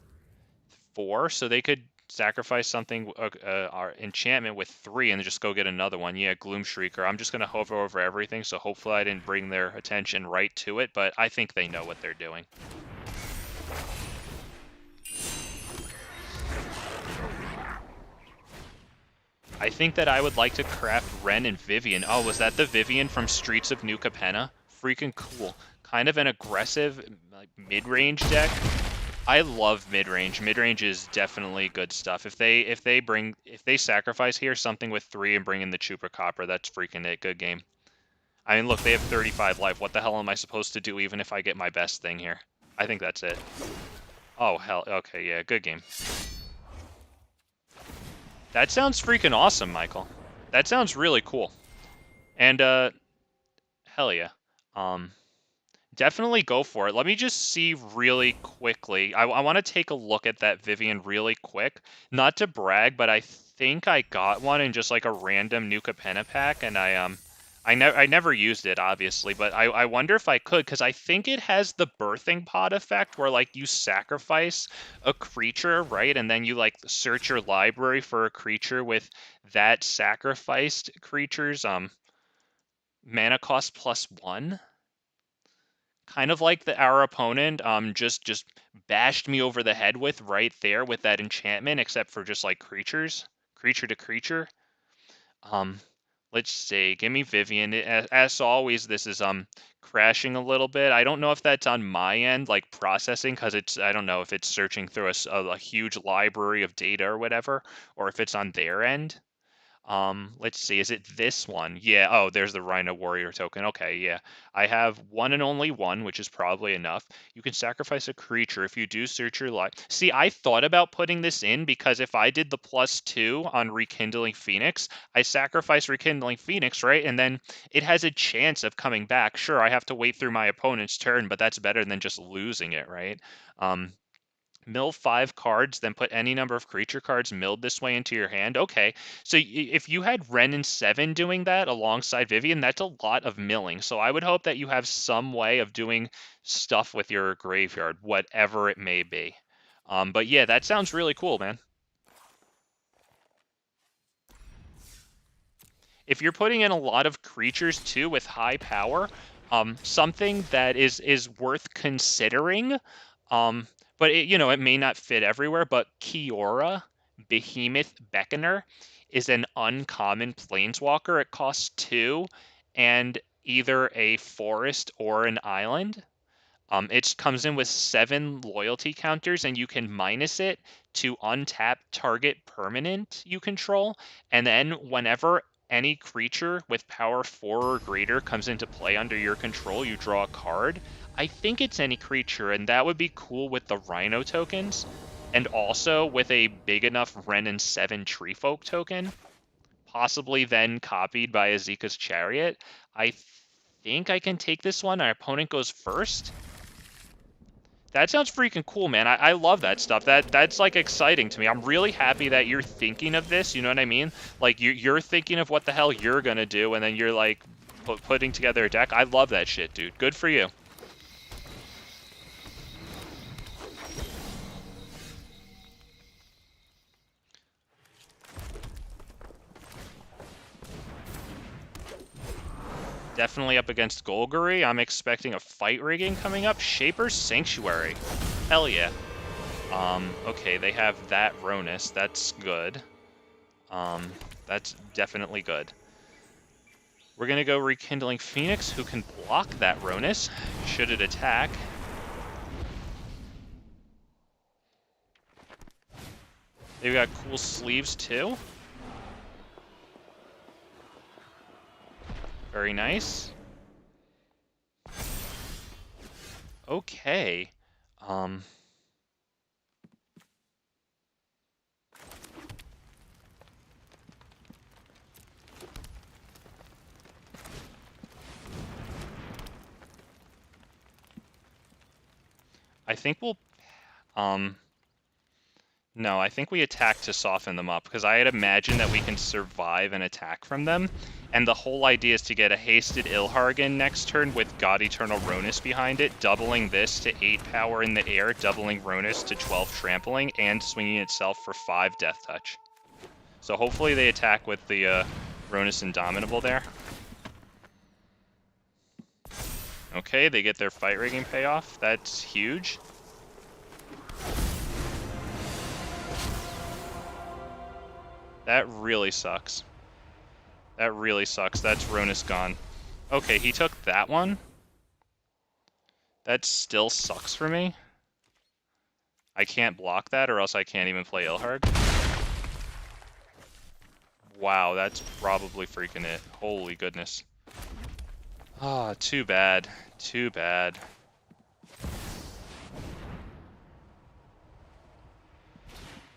4? So they could sacrifice something, our enchantment with 3 and just go get another one. Yeah, Gloom Shrieker. I'm just going to hover over everything, so hopefully I didn't bring their attention right to it, but I think they know what they're doing. I think that I would like to craft Ren and Vivien. Oh, was that the Vivien from Streets of New Capenna? freaking cool. Kind of an aggressive, like, mid-range deck. I love mid-range. Mid-range is definitely good stuff. If they sacrifice here something with 3 and bring in the Chupacabra, that's freaking it. Good game. I mean, look, they have 35 life. What the hell am I supposed to do even if I get my best thing here? I think that's it. Oh, hell. Okay, yeah, good game. That sounds freaking awesome, Michael. That sounds really cool. And, hell yeah. Definitely go for it. Let me just see really quickly. I want to take a look at that Vivien really quick. Not to brag, but I think I got one in just like a random Nuka Penna pack, and I never used it, obviously, but I wonder if I could, because I think it has the birthing pod effect where, like, you sacrifice a creature, right? And then you, like, search your library for a creature with that sacrificed creature's mana cost +1. Kind of like our opponent just bashed me over the head with right there with that enchantment, except for just like creature to creature. Let's see, give me Vivien. As always, this is crashing a little bit. I don't know if that's on my end, like processing, because I don't know if it's searching through a huge library of data or whatever, or if it's on their end. Let's see, is it this one? Yeah, oh, there's the Rhino Warrior token. Okay, yeah. I have one and only one, which is probably enough. You can sacrifice a creature if you do search your life. See, I thought about putting this in because if I did the +2 on Rekindling Phoenix, I sacrifice Rekindling Phoenix, right? And then it has a chance of coming back. Sure, I have to wait through my opponent's turn, but that's better than just losing it, right? Mill 5 cards, then put any number of creature cards milled this way into your hand. Okay, so if you had Ren and 7 doing that alongside Vivien, that's a lot of milling. So I would hope that you have some way of doing stuff with your graveyard, whatever it may be. But yeah, that sounds really cool, man. If you're putting in a lot of creatures too with high power, something that is worth considering, but it may not fit everywhere, but Kiora, Behemoth Beckoner, is an uncommon planeswalker. It costs 2 and either a forest or an island. It comes in with 7 loyalty counters, and you can minus it to untap target permanent you control. And then whenever any creature with power 4 or greater comes into play under your control, you draw a card. I think it's any creature, and that would be cool with the Rhino tokens, and also with a big enough Ren and 7 Treefolk token, possibly then copied by Azeka's Chariot. I think I can take this one. Our opponent goes first. That sounds freaking cool, man. I love that stuff. That's like exciting to me. I'm really happy that you're thinking of this. You know what I mean? Like you're thinking of what the hell you're gonna do, and then you're like putting together a deck. I love that shit, dude. Good for you. Definitely up against Golgari. I'm expecting a fight rigging coming up. Shaper's Sanctuary. Hell yeah. Okay, they have that Rhonas. That's good. That's definitely good. We're gonna go Rekindling Phoenix, who can block that Rhonas, should it attack. They've got cool sleeves too. Very nice. Okay. I think we'll, no, I think we attack to soften them up, because I had imagined that we can survive an attack from them, and the whole idea is to get a hasted Ilharg in next turn with God-Eternal Rhonas behind it, doubling this to 8 power in the air, doubling Rhonas to 12 trampling, and swinging itself for 5 death touch. So hopefully they attack with the Rhonas Indomitable there. Okay, they get their fight rigging payoff. That's huge. That really sucks. That really sucks. That's Rhonas gone. Okay, he took that one. That still sucks for me. I can't block that, or else I can't even play Ilharg. Wow, that's probably freaking it. Holy goodness. Ah, too bad. Too bad.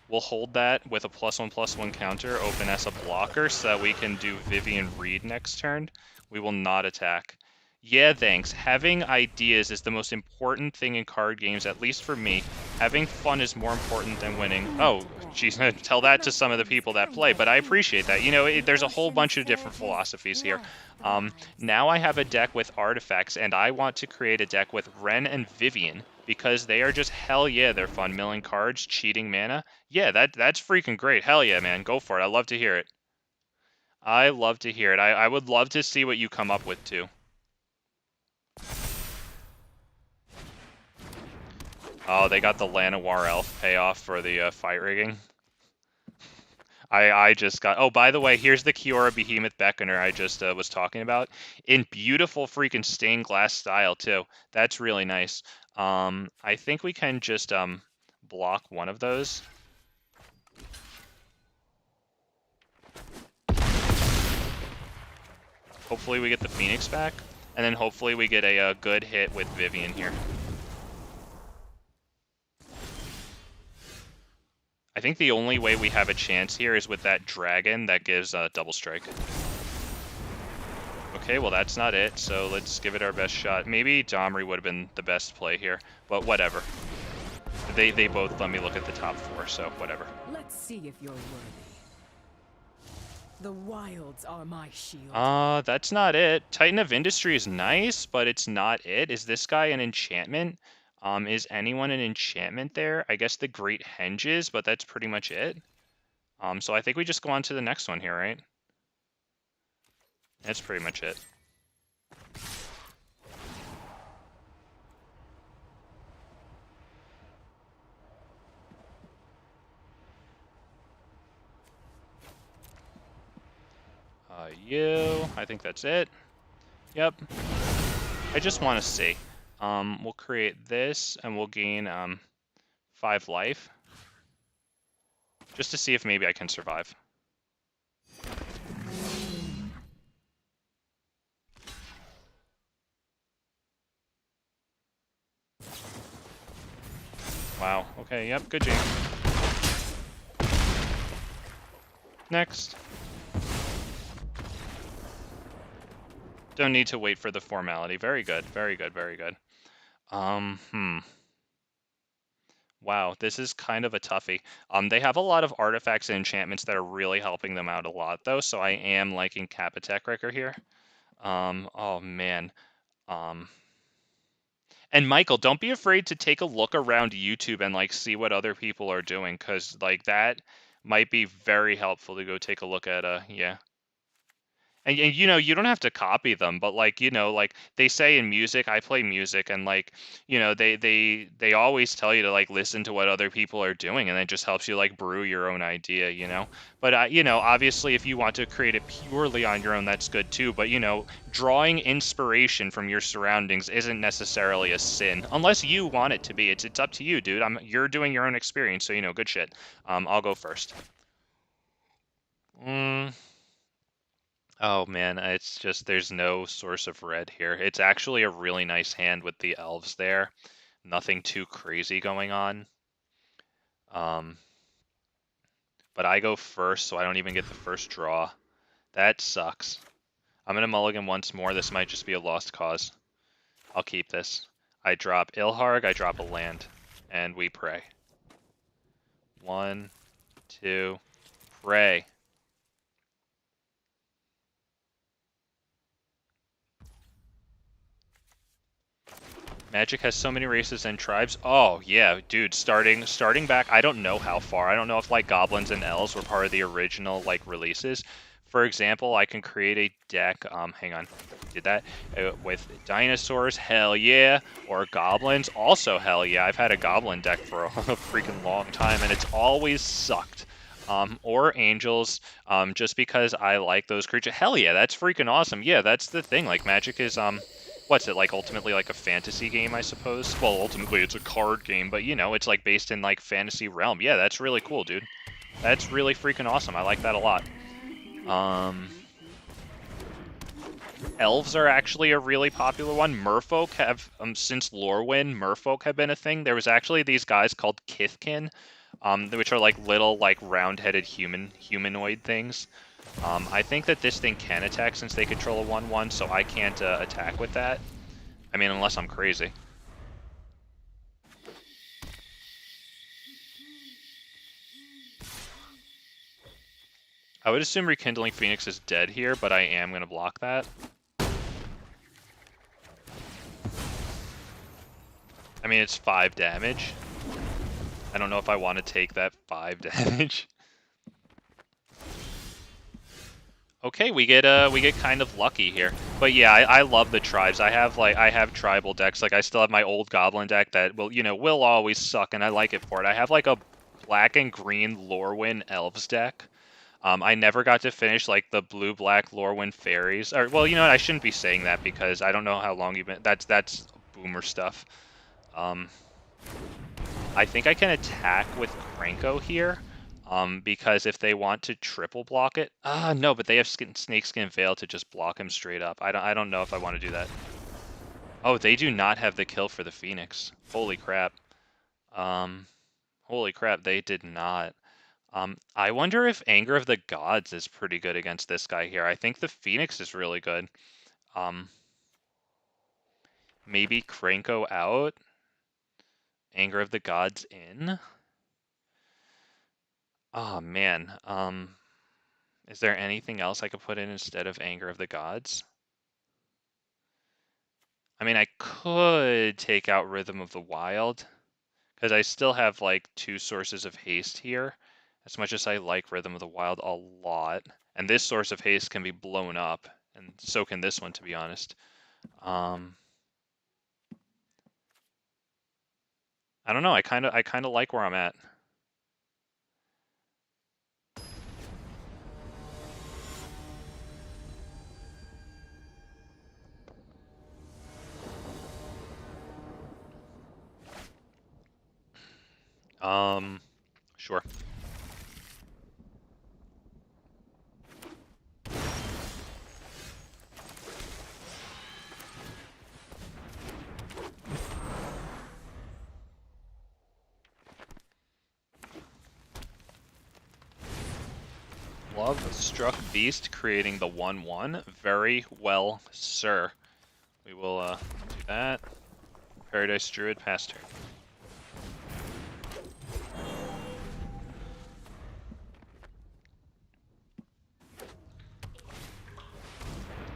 We'll hold that with a +1/+1 counter, open as a blocker, so that we can do Vivien Reid next turn. We will not attack. Yeah, thanks. Having ideas is the most important thing in card games, at least for me. Having fun is more important than winning. Oh, geez, tell that to some of the people that play, but I appreciate that. You know, there's a whole bunch of different philosophies here. Now I have a deck with artifacts, and I want to create a deck with Ren and Vivien, because they are just, hell yeah, they're fun. Milling cards, cheating mana. Yeah, that's freaking great. Hell yeah, man. Go for it. I love to hear it. I love to hear it. I would love to see what you come up with, too. Oh, they got the Llanowar Elf payoff for the fight rigging. I just got... Oh, by the way, here's the Kiora Behemoth Beckoner I just was talking about. In beautiful freaking stained glass style, too. That's really nice. I think we can just block one of those. Hopefully we get the Phoenix back. And then hopefully we get a good hit with Vivien here. I think the only way we have a chance here is with that dragon that gives double strike. Okay, well that's not it, so let's give it our best shot. Maybe Domri would have been the best play here, but whatever. They both let me look at the top 4, so whatever. Let's see if you're worthy. The wilds are my shield. That's not it. Titan of Industry is nice, but it's not it. Is this guy an enchantment? Is anyone an enchantment there? I guess the Great Henge is, but that's pretty much it. So I think we just go on to the next one here, right? That's pretty much it. I think that's it. Yep. I just want to see. We'll create this, and we'll gain 5 life. Just to see if maybe I can survive. Wow. Okay, yep, good game. Next. Don't need to wait for the formality. Very good, very good, very good. Wow, this is kind of a toughie. They have a lot of artifacts and enchantments that are really helping them out a lot, though, so I am liking Capitec Wrecker here. Oh, man. And Michael, don't be afraid to take a look around YouTube and, like, see what other people are doing, because, like, that might be very helpful to go take a look at, yeah. And you know, you don't have to copy them, but like, you know, like they say in music, I play music, and like, you know, they always tell you to like listen to what other people are doing, and it just helps you like brew your own idea, you know. But you know, obviously, if you want to create it purely on your own, that's good too. But you know, drawing inspiration from your surroundings isn't necessarily a sin, unless you want it to be. It's up to you, dude. You're doing your own experience, so you know, good shit. I'll go first. Oh man, it's just there's no source of red here. It's actually a really nice hand with the elves there. Nothing too crazy going on. But I go first, so I don't even get the first draw. That sucks. I'm gonna mulligan once more. This might just be a lost cause. I'll keep this. I drop Ilharg, I drop a land, and we pray. 1, 2, pray. Magic has so many races and tribes. Oh, yeah, dude, starting back, I don't know how far. I don't know if, like, Goblins and Elves were part of the original, like, releases. For example, I can create a deck, hang on, did that, with dinosaurs, hell yeah, or Goblins, also hell yeah. I've had a Goblin deck for a freaking long time, and it's always sucked. Or Angels, just because I like those creatures. Hell yeah, that's freaking awesome. Yeah, that's the thing, like, Magic is, what's it, like, ultimately like a fantasy game, I suppose? Well, ultimately it's a card game, but, you know, it's like based in like fantasy realm. Yeah, that's really cool, dude. That's really freaking awesome. I like that a lot. Elves are actually a really popular one. Merfolk have, since Lorwyn, Merfolk have been a thing. There was actually these guys called Kithkin, which are like little, like, round-headed humanoid things. I think that this thing can attack since they control a 1/1, so I can't attack with that. I mean, unless I'm crazy. I would assume Rekindling Phoenix is dead here, but I am going to block that. I mean, it's 5 damage. I don't know if I want to take that 5 damage. Okay, we get kind of lucky here. But yeah, I love the tribes. I have tribal decks. Like, I still have my old Goblin deck that will always suck, and I like it for it. I have like a black and green Lorwyn Elves deck. I never got to finish like the blue-black Lorwyn Fairies. Or, well, you know what? I shouldn't be saying that because I don't know how long you've been. That's boomer stuff. I think I can attack with Krenko here. Because if they want to triple block it, no, but they have Snakeskin Veil to just block him straight up. I don't know if I want to do that. Oh, they do not have the kill for the Phoenix. Holy crap. Holy crap, they did not. I wonder if Anger of the Gods is pretty good against this guy here. I think the Phoenix is really good. Maybe Krenko out. Anger of the Gods in. Oh man. Is there anything else I could put in instead of Anger of the Gods? I mean, I could take out Rhythm of the Wild, because I still have like 2 sources of haste here, as much as I like Rhythm of the Wild a lot. And this source of haste can be blown up, and so can this one, to be honest. I don't know, I kind of like where I'm at. Sure. Love Struck Beast creating the 1/1. Very well, sir. We will do that. Paradise Druid pass turn.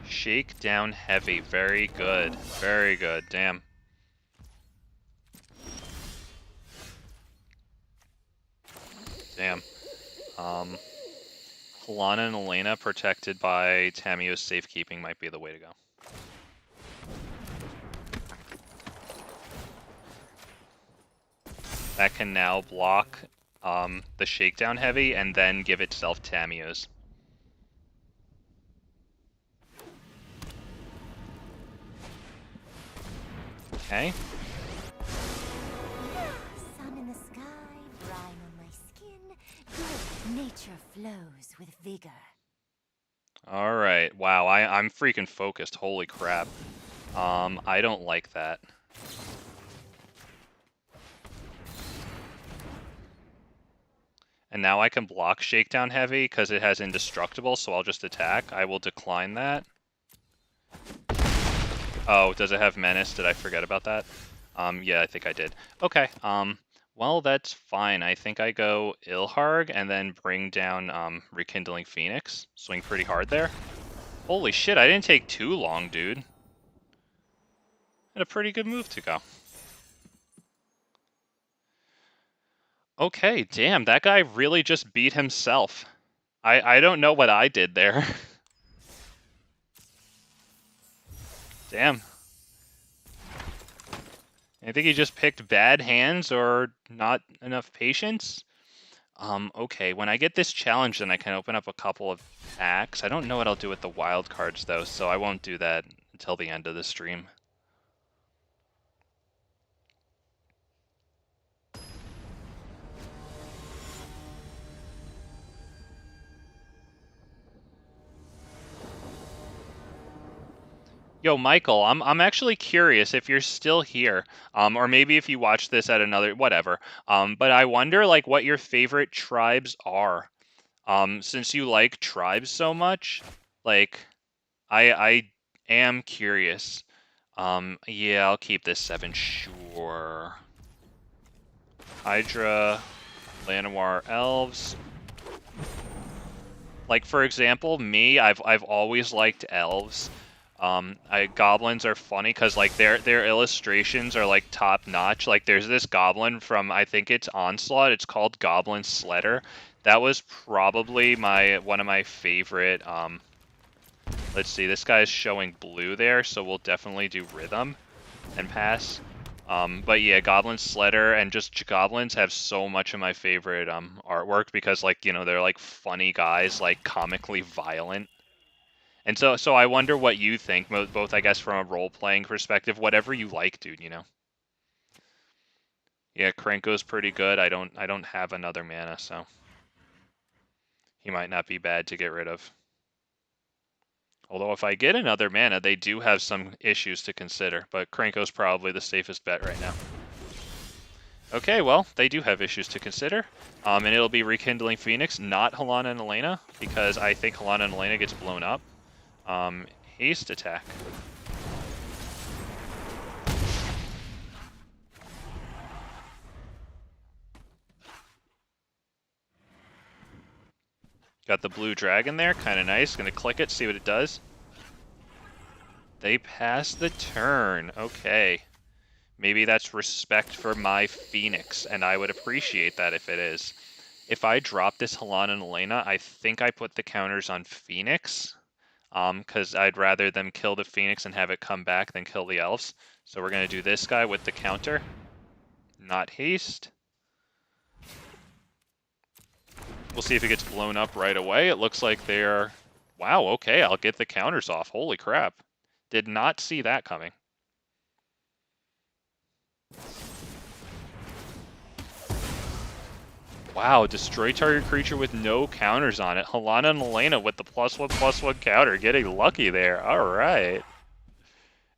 Shake down heavy. Very good. Very good. Damn. Damn. Halana and Alena protected by Tamiyo's Safekeeping might be the way to go. That can now block the Shakedown Heavy and then give itself Tamiyo's. Okay. Sun in the sky, brine on my skin. Good nature flows with vigor. Alright. Wow, I'm freaking focused. Holy crap. I don't like that. And now I can block Shakedown Heavy because it has Indestructible, so I'll just attack. I will decline that. Oh, does it have Menace? Did I forget about that? Yeah, I think I did. Okay, well, that's fine. I think I go Ilharg and then bring down Rekindling Phoenix. Swing pretty hard there. Holy shit, I didn't take too long, dude. Had a pretty good move to go. Okay, damn, that guy really just beat himself. I don't know what I did there. Damn. I think he just picked bad hands or not enough patience. Okay, when I get this challenge, then I can open up a couple of packs. I don't know what I'll do with the wild cards, though, so I won't do that until the end of the stream. Yo, Michael, I'm actually curious if you're still here, or maybe if you watch this at another, whatever. But I wonder like what your favorite tribes are. Since you like tribes so much, like I am curious. Yeah, I'll keep this 7, sure. Hydra, Llanowar Elves. Like for example, me, I've always liked elves. Goblins are funny because like their illustrations are like top notch. Like there's this goblin from I think it's Onslaught. It's called Goblin Sledder. That was probably one of my favorite. Let's see, this guy's showing blue there, so we'll definitely do rhythm and pass. But yeah, Goblin Sledder and just goblins have so much of my favorite artwork because like, you know, they're like funny guys, like comically violent. And so I wonder what you think, both I guess from a role-playing perspective, whatever you like, dude, you know. Yeah, Krenko's pretty good. I don't have another mana, so he might not be bad to get rid of. Although if I get another mana, they do have some issues to consider, but Krenko's probably the safest bet right now. Okay, well, they do have issues to consider, and it'll be Rekindling Phoenix, not Halana and Alena, because I think Halana and Alena gets blown up. Haste attack. Got the blue dragon there, kind of nice. Gonna click it, see what it does. They pass the turn, okay. Maybe that's respect for my Phoenix, and I would appreciate that if it is. If I drop this Halana and Alena, I think I put the counters on Phoenix, because I'd rather them kill the Phoenix and have it come back than kill the elves. So we're going to do this guy with the counter. Not haste. We'll see if it gets blown up right away. It looks like they're... Wow, okay, I'll get the counters off. Holy crap. Did not see that coming. Wow, destroy target creature with no counters on it. Halana and Alena with the +1/+1 counter. Getting lucky there. Alright.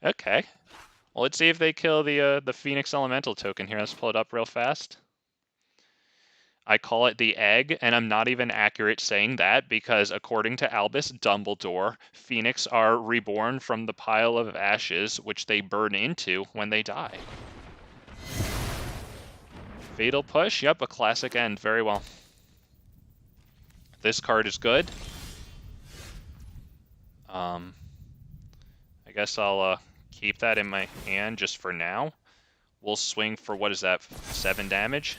Okay. Well, let's see if they kill the Phoenix Elemental token here. Let's pull it up real fast. I call it the egg, and I'm not even accurate saying that because according to Albus Dumbledore, Phoenix are reborn from the pile of ashes which they burn into when they die. Fatal Push, yep, a classic end, very well. This card is good. I guess I'll keep that in my hand just for now. We'll swing for, what is that, 7 damage?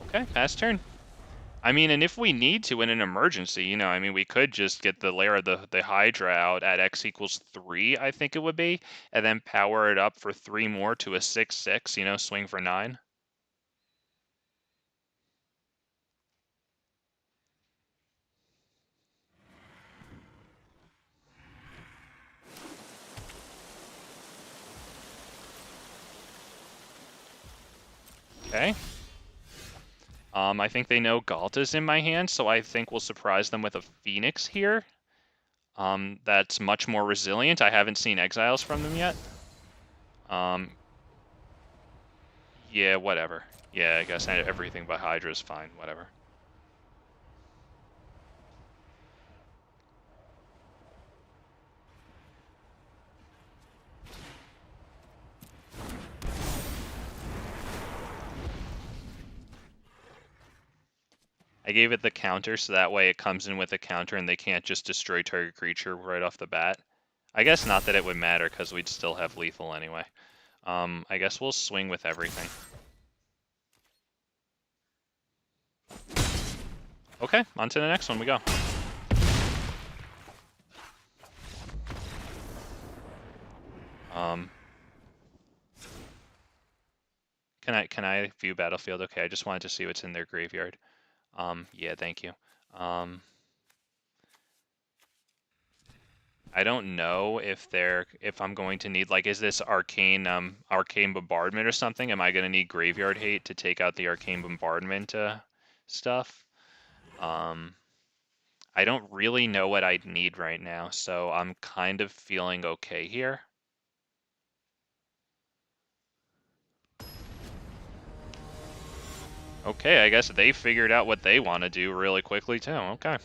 Okay, pass turn. I mean, and if we need to in an emergency, you know, I mean, we could just get the layer of the Hydra out at X equals 3, I think it would be, and then power it up for 3 more to a 6/6, you know, swing for 9. Okay. I think they know Ghalta's in my hand, so I think we'll surprise them with a Phoenix here. That's much more resilient. I haven't seen Exiles from them yet. Yeah, whatever. Yeah, I guess everything but Hydra is fine, whatever. I gave it the counter, so that way it comes in with a counter and they can't just destroy target creature right off the bat. I guess not that it would matter, because we'd still have lethal anyway. I guess we'll swing with everything. Okay, on to the next one we go. Can I view battlefield? Okay, I just wanted to see what's in their graveyard. Yeah, thank you. I don't know if I'm going to need, like, is this arcane bombardment or something? Am I going to need graveyard hate to take out the arcane bombardment stuff? I don't really know what I'd need right now, so I'm kind of feeling okay here. Okay, I guess they figured out what they want to do really quickly too. Okay.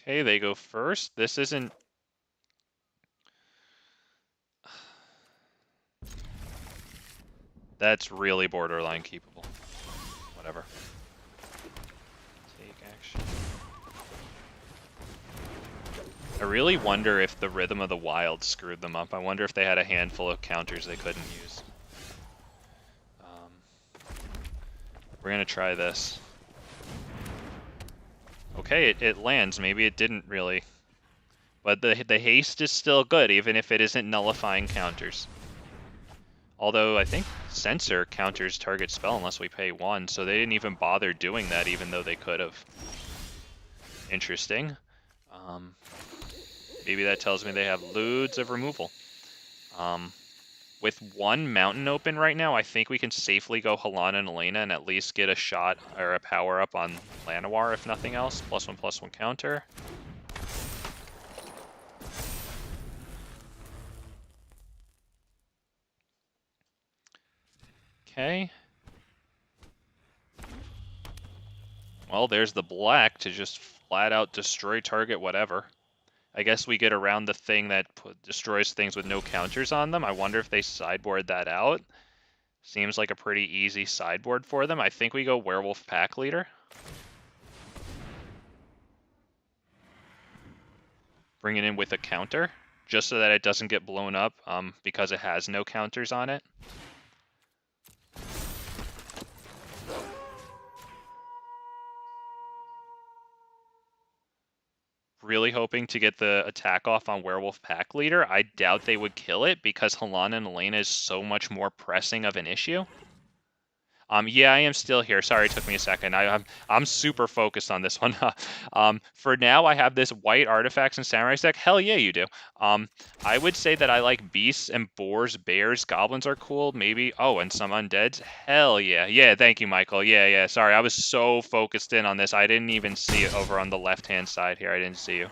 Okay, they go first. This isn't... That's really borderline keepable. Whatever. Take action. I really wonder if the Rhythm of the Wild screwed them up. I wonder if they had a handful of counters they couldn't use. We're gonna try this. Okay, it lands. Maybe it didn't really. But the haste is still good, even if it isn't nullifying counters. Although I think Censor counters target spell unless we pay 1, so they didn't even bother doing that, even though they could have. Interesting. Maybe that tells me they have loads of removal. With 1 mountain open right now, I think we can safely go Halana and Alena and at least get a shot or a power up on Llanowar, if nothing else. +1/+1 counter. Okay. Well, there's the black to just flat out destroy target whatever. I guess we get around the thing that destroys things with no counters on them. I wonder if they sideboard that out. Seems like a pretty easy sideboard for them. I think we go Werewolf Pack Leader. Bring it in with a counter, just so that it doesn't get blown up because it has no counters on it. Really hoping to get the attack off on Werewolf Pack Leader. I doubt they would kill it because Halana and Alena is so much more pressing of an issue. Yeah, I am still here. Sorry, it took me a second. I'm super focused on this one. For now, I have this white artifacts and samurai deck. Hell yeah, you do. I would say that I like beasts and boars, bears, goblins are cool. Maybe. Oh, and some undeads. Hell yeah. Yeah, thank you, Michael. Yeah. Sorry, I was so focused in on this. I didn't even see it over on the left-hand side here. I didn't see you.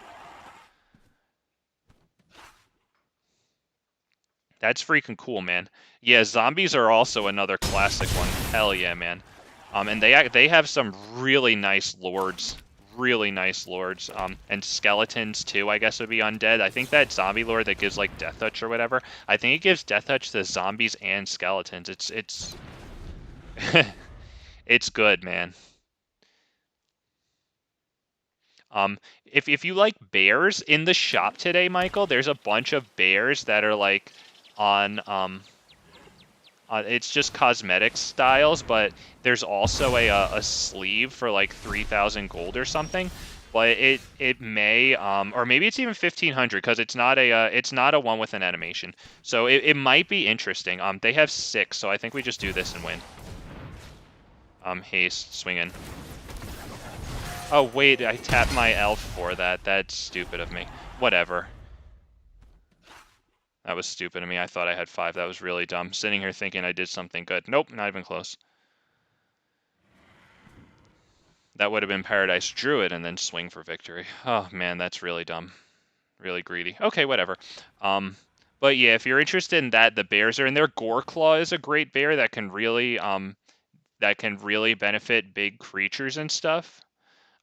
That's freaking cool, man. Yeah, zombies are also another classic one. Hell yeah, man. And they have some really nice lords. Really nice lords. And skeletons too, I guess would be undead. I think that zombie lord that gives like Death Touch or whatever, I think it gives Death Touch to zombies and skeletons. It's it's good, man. If you like bears in the shop today, Michael, there's a bunch of bears that are like on it's just cosmetic styles, but there's also a sleeve for like 3,000 gold or something. But it may or maybe it's even 1,500 because it's not a one with an animation. So it might be interesting. They have 6, so I think we just do this and win. Haste swinging. Oh wait, I tapped my elf for that. That's stupid of me. Whatever. That was stupid of me. I thought I had 5. That was really dumb. Sitting here thinking I did something good. Nope, not even close. That would have been Paradise Druid and then swing for victory. Oh man, that's really dumb. Really greedy. Okay, whatever. But yeah, if you're interested in that, the bears are in there. Goreclaw is a great bear that can really benefit big creatures and stuff.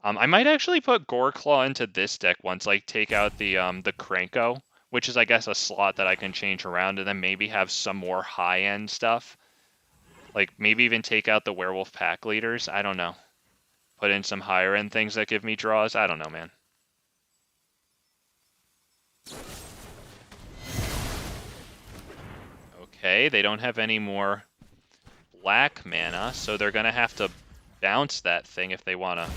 I might actually put Goreclaw into this deck once, like take out the Krenko, which is, I guess, a slot that I can change around, and then maybe have some more high-end stuff. Like, maybe even take out the Werewolf Pack Leaders. I don't know. Put in some higher-end things that give me draws. I don't know, man. Okay, they don't have any more black mana, so they're going to have to bounce that thing if they want to.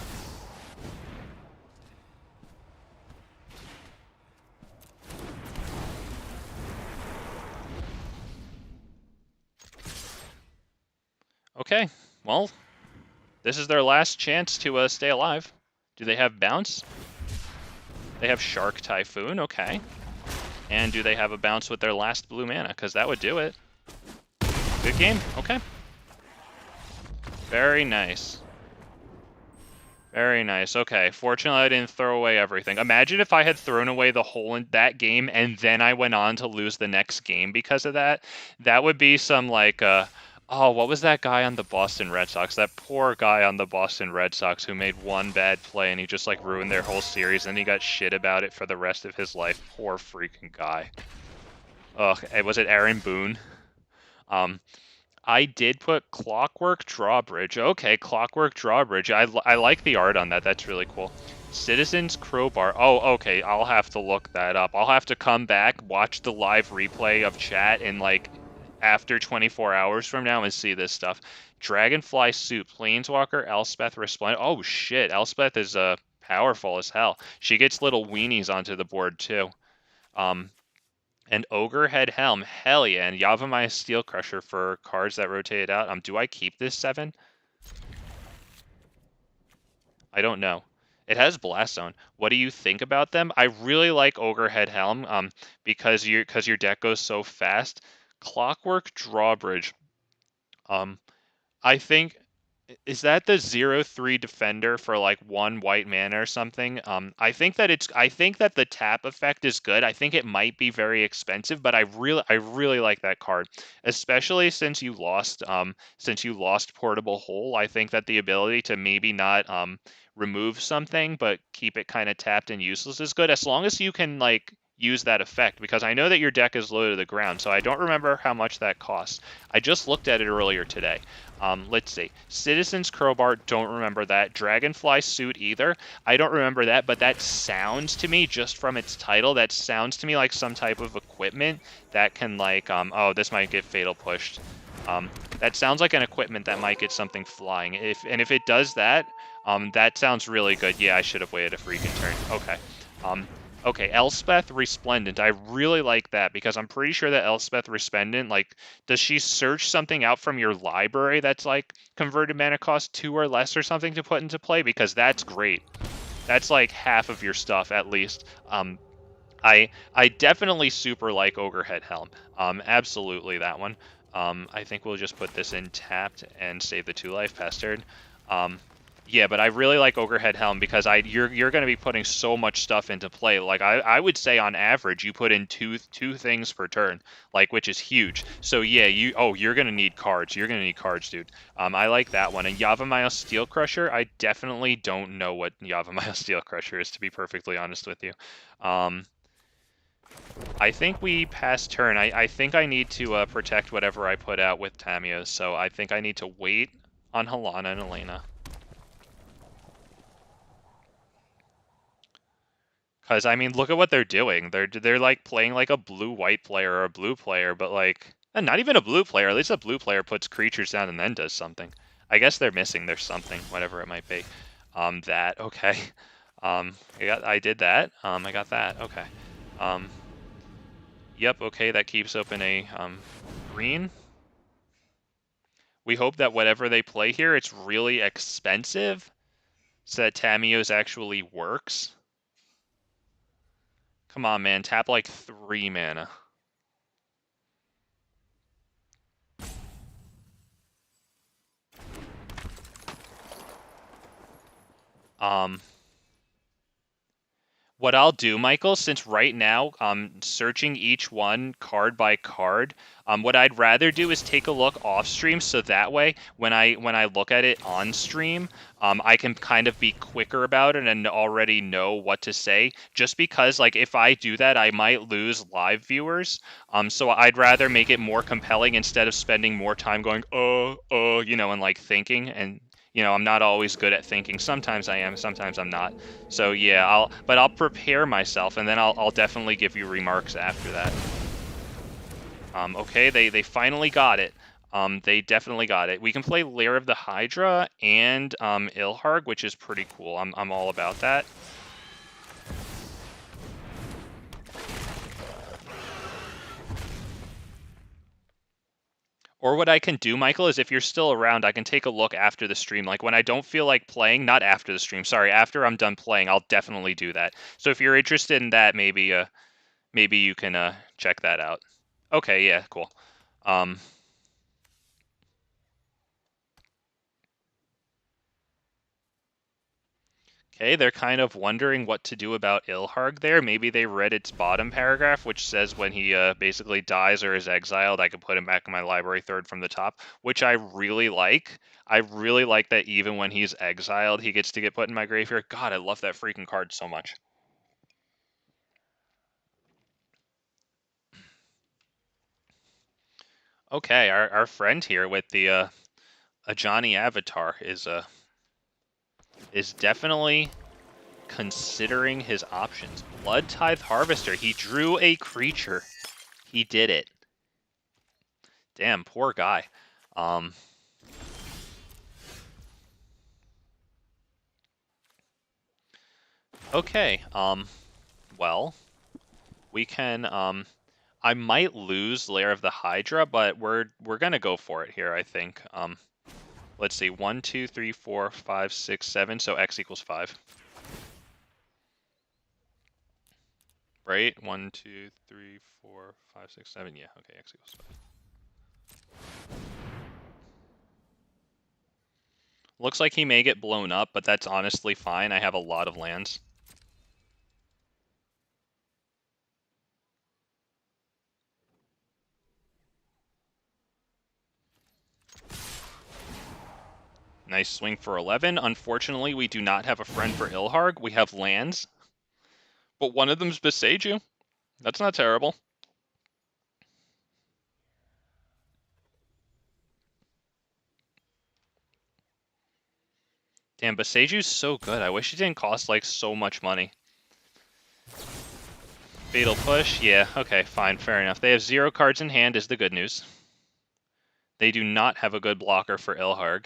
Okay, Well, this is their last chance to stay alive. Do they have bounce? They have Shark Typhoon, okay. And do they have a bounce with their last blue mana? Because that would do it. Good game, okay. Very nice. Very nice, okay. Fortunately, I didn't throw away everything. Imagine if I had thrown away the whole in that game and then I went on to lose the next game because of that. That would be some like, oh, what was that guy on the Boston Red Sox? That poor guy on the Boston Red Sox who made one bad play and he just like ruined their whole series and he got shit about it for the rest of his life. Poor freaking guy. Ugh, was it Aaron Boone? I did put Clockwork Drawbridge. Okay, Clockwork Drawbridge. I like the art on that. That's really cool. Citizen's Crowbar. Oh, okay. I'll have to look that up. I'll have to come back, watch the live replay of chat in like after 24 hours from now and see this stuff. Dragonfly Suit. Planeswalker. Elspeth Resplendent. Oh, shit. Elspeth is powerful as hell. She gets little weenies onto the board, too. And Ogre Head Helm, hell yeah, and Yavimaya Steel Crusher for cards that rotate out. Do I keep this 7? I don't know. It has Blast Zone. What do you think about them? I really like Ogre Head Helm, because your deck goes so fast. Clockwork Drawbridge. I think, is that the 0/3 defender for like 1 white mana or something? I think that the tap effect is good. I think it might be very expensive, but I really like that card, especially since you lost Portable Hole. I think that the ability to maybe not remove something but keep it kind of tapped and useless is good, as long as you can like use that effect, because I know that your deck is low to the ground, so I don't remember how much that costs. I just looked at it earlier today. Let's see. Citizen's Crowbar, don't remember that. Dragonfly Suit either. I don't remember that, but that sounds to me, just from its title, that sounds to me like some type of equipment that can like, oh, this might get fatal pushed. That sounds like an equipment that might get something flying. If it does that, that sounds really good. Yeah, I should have waited a freaking turn. Okay. Okay, Elspeth Resplendent. I really like that because I'm pretty sure that Elspeth Resplendent, like, does she search something out from your library that's like converted mana cost 2 or less or something to put into play? Because that's great. That's like half of your stuff at least. I definitely super like Ogre Head Helm. Absolutely that one. I think we'll just put this in tapped and save the 2 life past turn. Yeah, but I really like Ogre Head Helm because you're going to be putting so much stuff into play. Like I would say on average you put in two things per turn, like, which is huge. So yeah, you're going to need cards. You're going to need cards, dude. I like that one. And Yavimaya Steel Crusher, I definitely don't know what Yavimaya Steel Crusher is, to be perfectly honest with you. I think we pass turn. I think I need to protect whatever I put out with Tamiyo, so I think I need to wait on Halana and Alena. Because, I mean, look at what they're doing. They're like playing like a blue-white player or a blue player, but like, not even a blue player. At least a blue player puts creatures down and then does something. I guess they're missing their something, whatever it might be. That, okay. I did that. I got that, okay. Yep, okay, that keeps open a green. We hope that whatever they play here, it's really expensive, so that Tamiyo's actually works. Come on, man. Tap like 3 mana. What I'll do, Michael, since right now I'm searching each one card by card, what I'd rather do is take a look off stream, so that way when I look at it on stream, I can kind of be quicker about it and already know what to say. Just because, like, if I do that, I might lose live viewers. So I'd rather make it more compelling instead of spending more time going, you know, and like thinking. And you know, I'm not always good at thinking. Sometimes I am, sometimes I'm not. So yeah, I'll prepare myself, and then I'll definitely give you remarks after that. Okay, they finally got it. They definitely got it. We can play Lair of the Hydra and Ilharg, which is pretty cool. I'm all about that. Or what I can do, Michael, is if you're still around, I can take a look after the stream. Like when I don't feel like playing, not after the stream, sorry, after I'm done playing, I'll definitely do that. So if you're interested in that, maybe you can check that out. Okay, yeah, cool. Okay, they're kind of wondering what to do about Ilharg there. Maybe they read its bottom paragraph, which says when he basically dies or is exiled, I can put him back in my library third from the top, which I really like. I really like that even when he's exiled, he gets to get put in my graveyard. God, I love that freaking card so much. Okay, our friend here with the Ajani avatar is definitely considering his options. Blood Tithe Harvester. He drew a creature. He did it. Damn, poor guy. Okay. Well, we can. I might lose Lair of the Hydra, but we're gonna go for it here. I think. Let's see. 1, 2, 3, 4, 5, 6, 7. So X equals 5. Right? 1, 2, 3, 4, 5, 6, 7. Yeah. Okay. X equals 5. Looks like he may get blown up, but that's honestly fine. I have a lot of lands. Nice swing for 11. Unfortunately, we do not have a friend for Ilharg. We have lands. But one of them's Boseiju. That's not terrible. Damn, Boseiju's so good. I wish it didn't cost, like, so much money. Fatal Push? Yeah, okay, fine, fair enough. They have 0 cards in hand is the good news. They do not have a good blocker for Ilharg.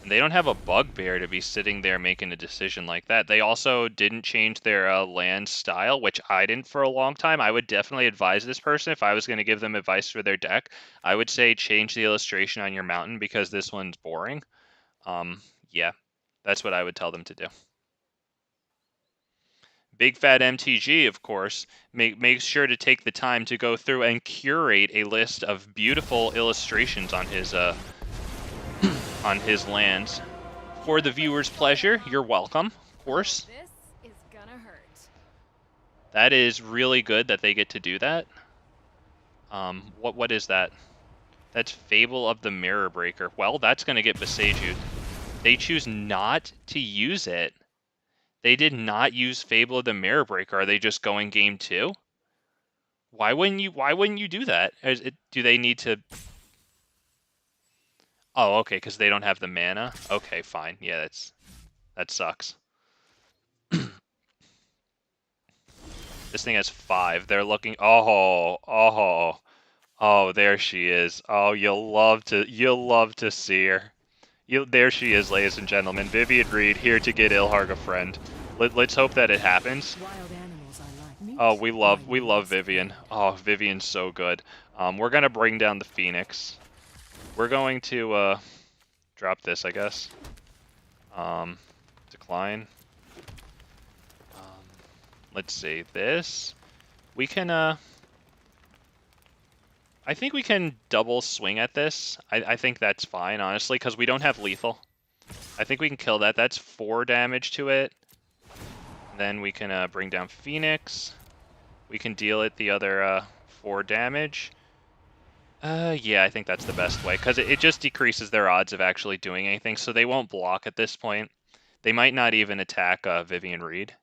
And they don't have a Bugbear to be sitting there making a decision like that. They also didn't change their land style, which I didn't for a long time. I would definitely advise this person, if I was going to give them advice for their deck, I would say change the illustration on your mountain because this one's boring. Yeah, that's what I would tell them to do. Big Fat MTG, of course, makes sure to take the time to go through and curate a list of beautiful illustrations on his on his lands. For the viewer's pleasure, you're welcome, of course. This is gonna hurt. That is really good that they get to do that. What is that? That's Fable of the Mirror Breaker. Well, that's gonna get Boseiju. They choose not to use it. They did not use Fable of the Mirror Breaker. Are they just going game 2? Why wouldn't you do that? Do they need to? Oh, okay, because they don't have the mana. Okay, fine. Yeah, that sucks. This thing has 5. They're looking. Oh, there she is. Oh, you'll love to see her. There she is, ladies and gentlemen. Vivien Reid here to get Ilharg a friend. Let's hope that it happens. Wild animals I like. Oh, we love Vivien. Oh, Vivien's so good. We're gonna bring down the Phoenix. We're going to drop this, I guess. Decline. Let's see. This we can. I think we can double swing at this. I think that's fine, honestly, because we don't have lethal. I think we can kill that. That's 4 damage to it. Then we can bring down Phoenix. We can deal it the other 4 damage. Yeah, I think that's the best way, because it just decreases their odds of actually doing anything, so they won't block at this point. They might not even attack Vivien Reid.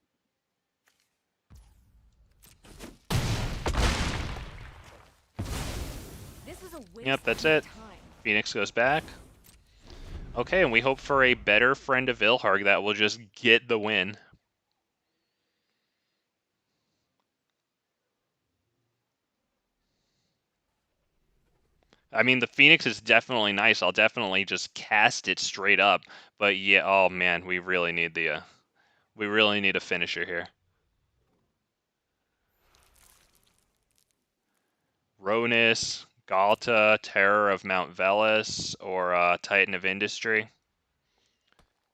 Yep, that's it. Phoenix goes back. Okay, and we hope for a better friend of Ilharg that will just get the win. I mean, the Phoenix is definitely nice. I'll definitely just cast it straight up. But yeah, oh man, we really need a finisher here. Rhonas, Ghalta, Terror of Mount Velus, or Titan of Industry.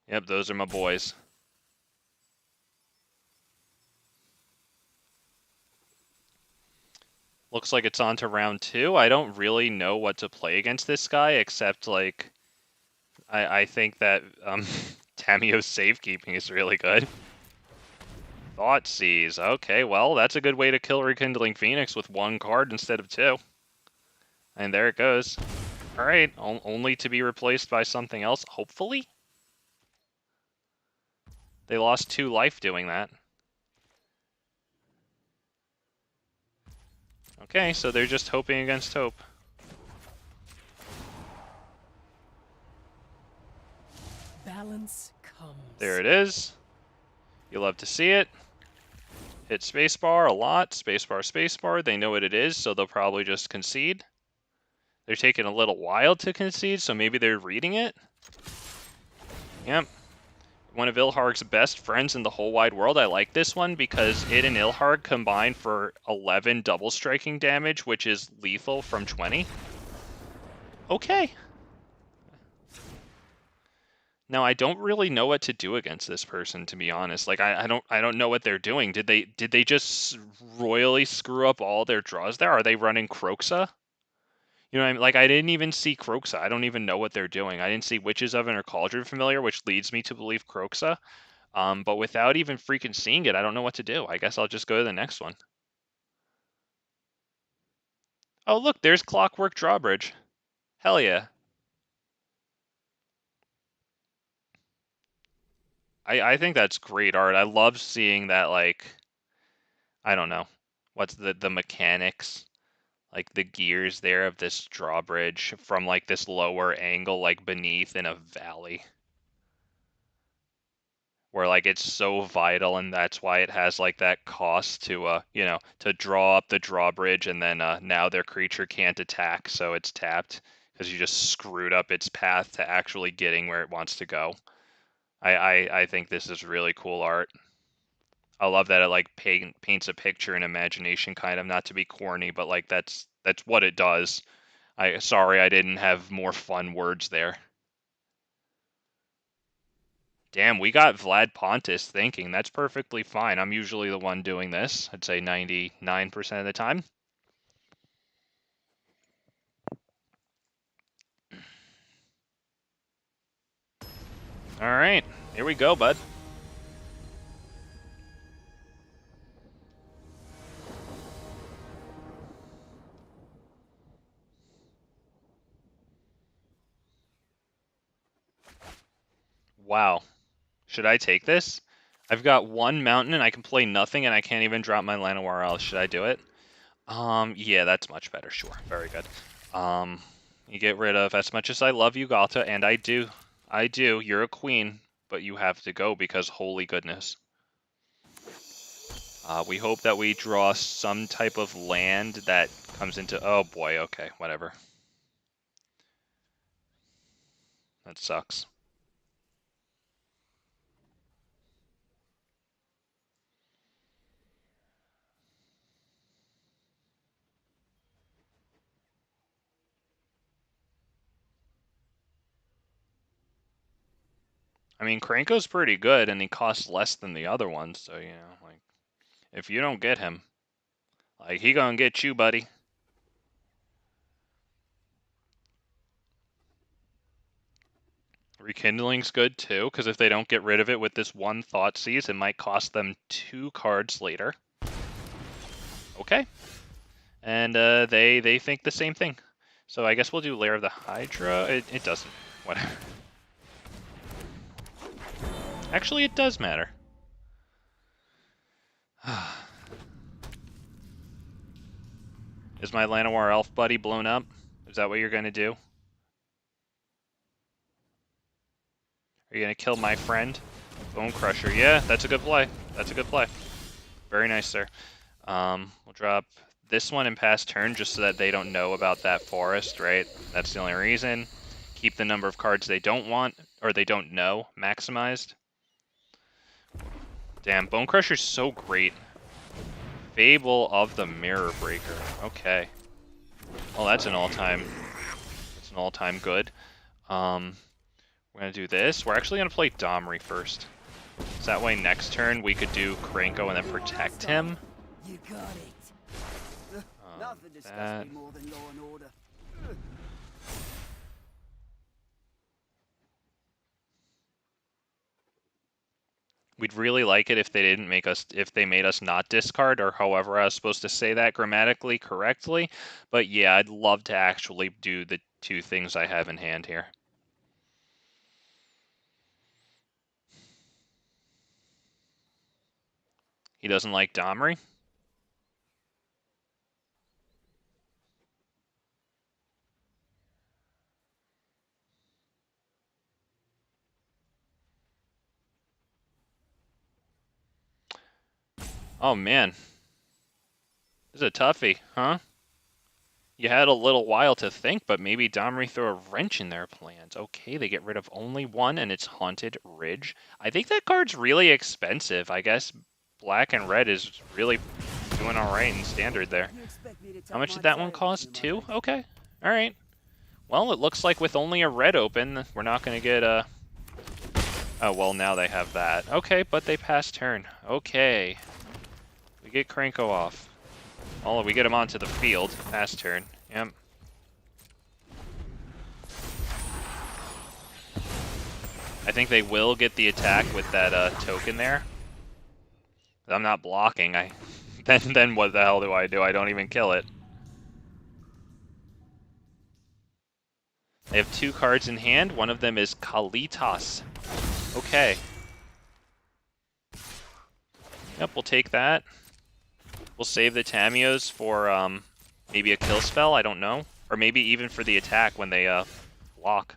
Yep, those are my boys. Looks like it's on to round 2. I don't really know what to play against this guy, except, like, I think that Tamiyo's Safekeeping is really good. Thoughtseize. Okay, well, that's a good way to kill Rekindling Phoenix with 1 card instead of 2. And there it goes. Alright, only to be replaced by something else, hopefully? They lost 2 life doing that. Okay, so they're just hoping against hope. Balance comes. There it is. You love to see it. Hit spacebar a lot. Spacebar, spacebar. They know what it is, so they'll probably just concede. They're taking a little while to concede, so maybe they're reading it. Yep. One of Ilharg's best friends in the whole wide world. I like this one because it and Ilharg combine for 11 double striking damage, which is lethal from 20. Okay. Now I don't really know what to do against this person, to be honest. Like I don't know what they're doing. Did they just royally screw up all their draws there? Are they running Kroxa? You know what I mean? Like, I didn't even see Kroxa. I don't even know what they're doing. I didn't see Witch's Oven or Cauldron Familiar, which leads me to believe Kroxa. But without even freaking seeing it, I don't know what to do. I guess I'll just go to the next one. Oh, look, there's Clockwork Drawbridge. Hell yeah. I think that's great art. I love seeing that, like, I don't know. What's the mechanics? Like the gears there of this drawbridge from like this lower angle, like beneath in a valley. Where like it's so vital, and that's why it has like that cost to you know, to draw up the drawbridge, and then now their creature can't attack, so it's tapped because you just screwed up its path to actually getting where it wants to go. I think this is really cool art. I love that it like paints a picture in imagination, kind of, not to be corny, but like that's what it does. Sorry I didn't have more fun words there. Damn, we got Vlad Pontus thinking. That's perfectly fine. I'm usually the one doing this. I'd say 99% of the time. All right, here we go, bud. Wow. Should I take this? I've got 1 mountain and I can play nothing, and I can't even drop my Llanowar Elves. Should I do it? Yeah, that's much better. Sure, very good. You get rid of, as much as I love you, Ghalta, and I do. You're a queen, but you have to go because holy goodness. We hope that we draw some type of land that comes into... Oh boy, okay, whatever. That sucks. I mean, Krenko's pretty good, and he costs less than the other ones, so, you know, like, if you don't get him, like, he gonna get you, buddy. Rekindling's good, too, because if they don't get rid of it with this 1 Thoughtseize, it might cost them 2 cards later. Okay. And they think the same thing. So I guess we'll do Lair of the Hydra. It doesn't. Whatever. Actually, it does matter. Is my Llanowar Elf buddy blown up? Is that what you're going to do? Are you going to kill my friend? Bone Crusher. Yeah, that's a good play. That's a good play. Very nice, sir. We'll drop this one and pass turn just so that they don't know about that forest, right? That's the only reason. Keep the number of cards they don't want, or they don't know, maximized. Damn, Bone Crusher's so great. Fable of the Mirror Breaker. Okay. Well, that's an all-time good. We're gonna do this. We're actually gonna play Domri first. So that way next turn we could do Krenko and then protect him. You got it. Nothing disgusts that. me more than law and order. We'd really like it if they didn't make us, if they made us not discard, or however I was supposed to say that grammatically correctly. But yeah, I'd love to actually do the two things I have in hand here. He doesn't like Domri. Oh man. This is a toughie, huh? You had a little while to think, but maybe Domri threw a wrench in their plans. Okay, they get rid of only one, and it's Haunted Ridge. I think that card's really expensive. I guess black and red is really doing all right in standard there. How much did that one cost? 2? Okay. All right. Well, it looks like with only a red open, we're not going to get a... Oh, well, now they have that. Okay, but they pass turn. Okay. We get Krenko off. Oh, we get him onto the field. Pass turn. Yep. I think they will get the attack with that token there. I'm not blocking. Then what the hell do? I don't even kill it. They have 2 cards in hand. One of them is Kalitas. Okay. Yep, we'll take that. We'll save the Tamiyos for maybe a kill spell, I don't know. Or maybe even for the attack when they block.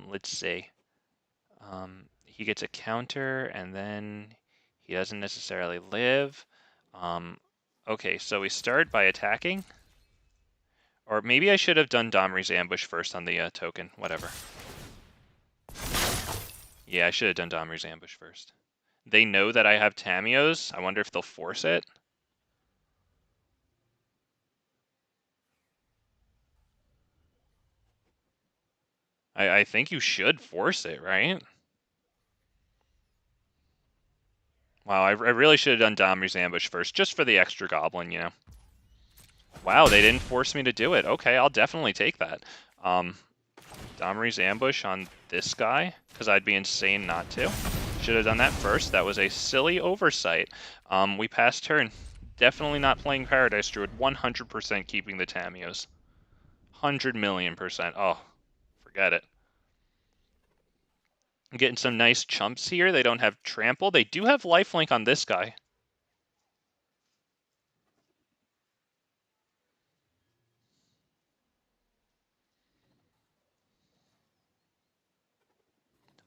Let's see. He gets a counter, and then he doesn't necessarily live. Okay, so we start by attacking. Or maybe I should have done Domri's ambush first on the token. Whatever. Yeah, I should have done Domri's ambush first. They know that I have Tamiyos. I wonder if they'll force it. I think you should force it, right? Wow, I really should have done Domri's ambush first, just for the extra goblin, you know. Wow, they didn't force me to do it. Okay, I'll definitely take that. Domri's ambush on this guy, because I'd be insane not to. Should have done that first. That was a silly oversight. We passed turn. Definitely not playing Paradise Druid. 100% keeping the Tamiyos. 100,000,000%. Oh, forget it. I'm getting some nice chumps here. They don't have trample. They do have lifelink on this guy.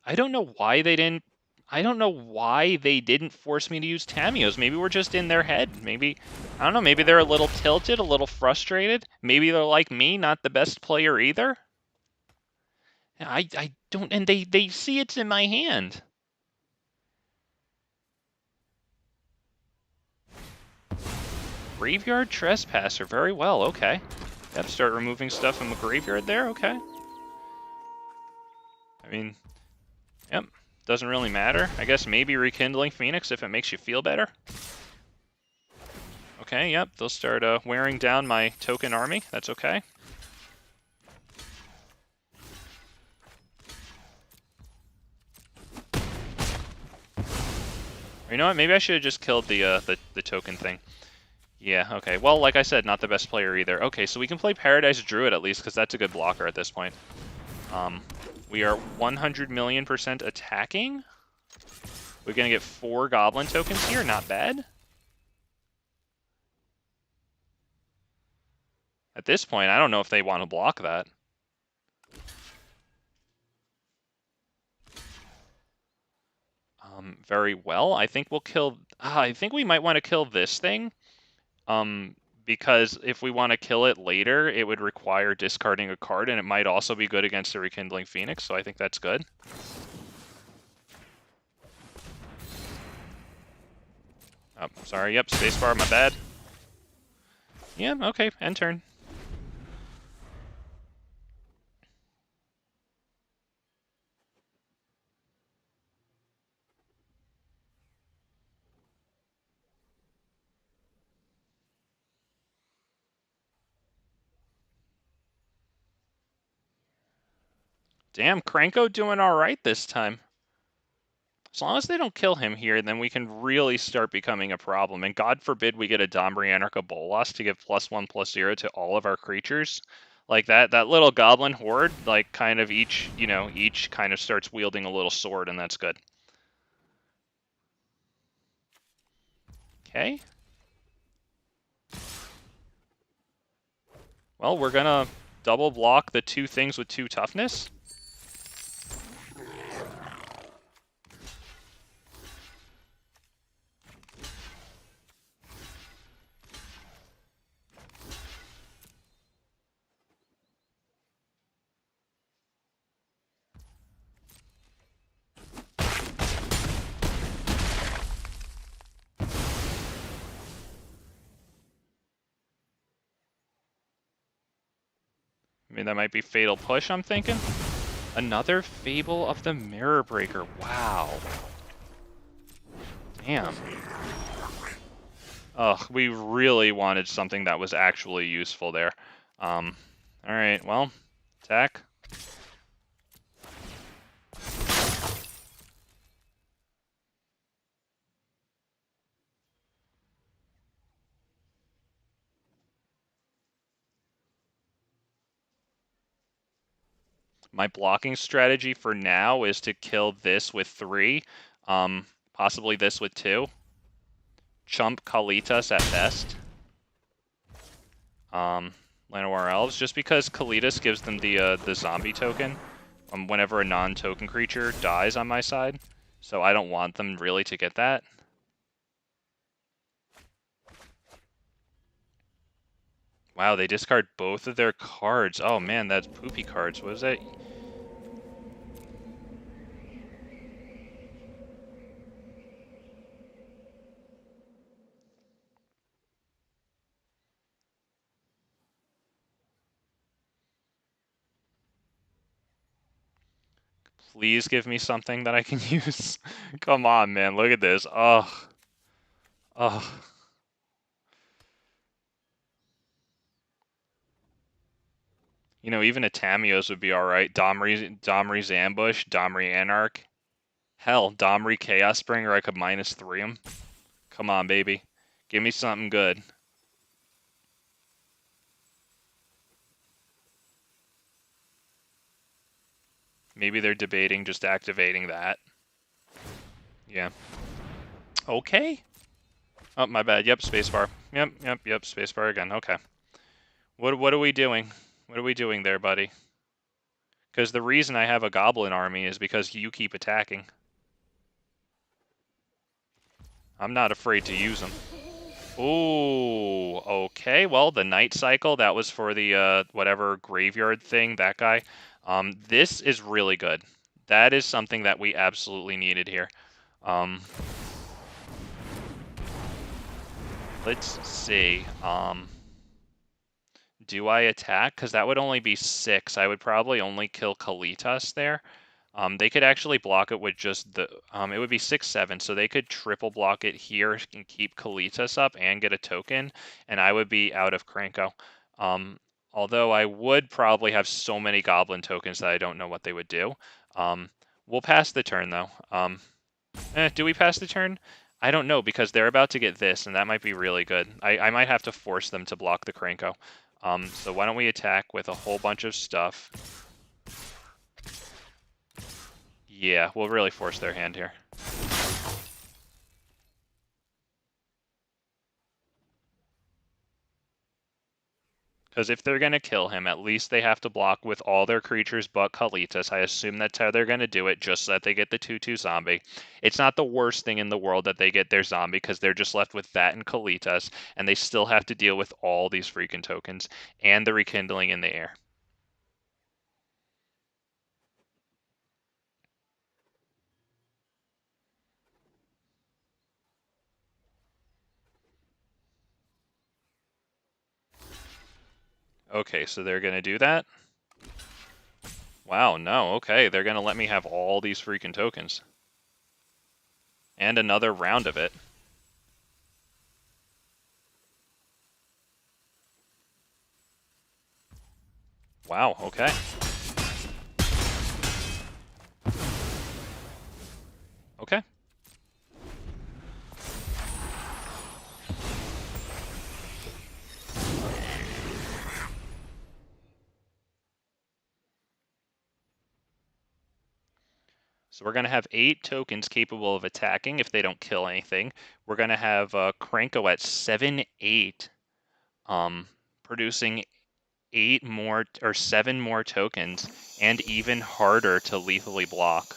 I don't know why they didn't. I don't know why they didn't force me to use Tamiyos. Maybe we're just in their head. Maybe, I don't know, maybe they're a little tilted, a little frustrated. Maybe they're like me, not the best player either. I don't, and they see it's in my hand. Graveyard Trespasser, very well, okay. Got to start removing stuff from the graveyard there, okay. I mean, yep, doesn't really matter. I guess maybe Rekindling Phoenix if it makes you feel better. Okay, yep, they'll start wearing down my token army, that's okay. You know what? Maybe I should have just killed the token thing. Yeah, okay. Well, like I said, not the best player either. Okay, so we can play Paradise Druid at least, because that's a good blocker at this point. We are 100,000,000% attacking. We're going to get 4 Goblin tokens here. Not bad. At this point, I don't know if they want to block that. Very well. I think we'll kill... I think we might want to kill this thing. Because if we want to kill it later, it would require discarding a card, and it might also be good against the Rekindling Phoenix, so I think that's good. Oh, sorry, yep, spacebar, my bad. Yeah, okay, end turn. Damn, Krenko doing alright this time. As long as they don't kill him here, then we can really start becoming a problem. And God forbid we get a Domri Anarch Bolas to give +1/+0 to all of our creatures. Like that little goblin horde, like kind of each kind of starts wielding a little sword, and that's good. Okay. Well, we're gonna double block the 2 things with 2 toughness. I mean, that might be Fatal Push, I'm thinking. Another Fable of the Mirror Breaker. Wow. Damn. Ugh, we really wanted something that was actually useful there. Alright, well, attack. My blocking strategy for now is to kill this with 3, possibly this with 2. Chump Kalitas at best. Llanowar Elves, just because Kalitas gives them the zombie token whenever a non-token creature dies on my side. So I don't want them really to get that. Wow, they discard both of their cards. Oh man, that's poopy cards. What is that? Please give me something that I can use. Come on, man. Look at this. Ugh. Ugh. You know, even a Tamiyo's would be alright. Domri's Ambush, Domri Anarch. Hell, Domri Chaos Bringer, I could -3 him. Come on, baby. Give me something good. Maybe they're debating just activating that. Yeah. Okay. Oh, my bad. Yep, spacebar. Yep, spacebar again. Okay. What are we doing? What are we doing there, buddy? Because the reason I have a goblin army is because you keep attacking. I'm not afraid to use them. Ooh, okay. Well, the night cycle, that was for the whatever graveyard thing, that guy. This is really good. That is something that we absolutely needed here. Let's see. Do I attack? Because that would only be 6. I would probably only kill Kalitas there. They could actually block it with just the... it would be 6/7, so they could triple block it here and keep Kalitas up and get a token, and I would be out of Krenko. Although I would probably have so many Goblin tokens that I don't know what they would do. We'll pass the turn, though. Do we pass the turn? I don't know, because they're about to get this, and that might be really good. I might have to force them to block the Krenko. So why don't we attack with a whole bunch of stuff. Yeah, we'll really force their hand here. Because if they're going to kill him, at least they have to block with all their creatures but Kalitas. I assume that's how they're going to do it, just so that they get the 2/2 zombie. It's not the worst thing in the world that they get their zombie, because they're just left with that and Kalitas, and they still have to deal with all these freaking tokens, and the Rekindling in the air. Okay, so they're going to do that? Wow, no, okay, they're going to let me have all these freaking tokens. And another round of it. Wow, okay. Okay. So we're going to have 8 tokens capable of attacking if they don't kill anything. We're going to have Krenko at 7/8, producing 8 more or 7 more tokens, and even harder to lethally block.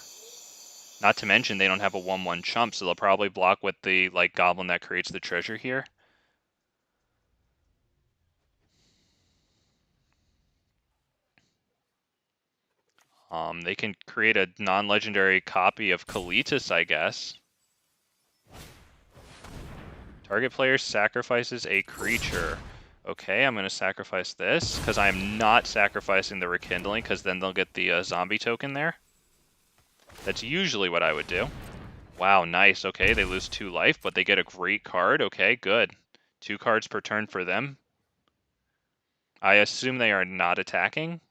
Not to mention they don't have a 1/1 chump, so they'll probably block with the like goblin that creates the treasure here. They can create a non-legendary copy of Kalitas, I guess. Target player sacrifices a creature. Okay, I'm going to sacrifice this, because I'm not sacrificing the Rekindling, because then they'll get the zombie token there. That's usually what I would do. Wow, nice. Okay, they lose 2 life, but they get a great card. Okay, good. 2 cards per turn for them. I assume they are not attacking.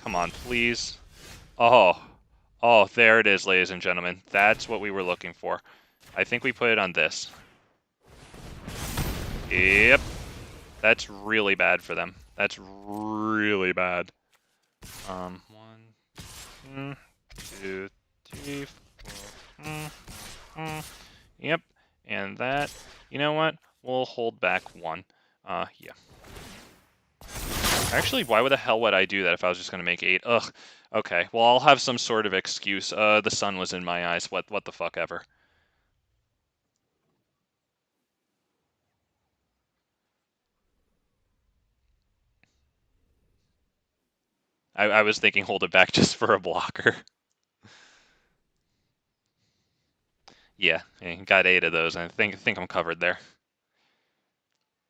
Come on, please. Oh, there it is, ladies and gentlemen. That's what we were looking for. I think we put it on this. Yep. That's really bad for them. That's really bad. 1, 2, 3, 4. Yep. And that. You know what? We'll hold back 1. Yeah. Actually, why the hell would I do that if I was just going to make 8? Ugh. Okay, well, I'll have some sort of excuse. The sun was in my eyes. What the fuck ever. I was thinking hold it back just for a blocker. Yeah, got 8 of those. I think I'm covered there.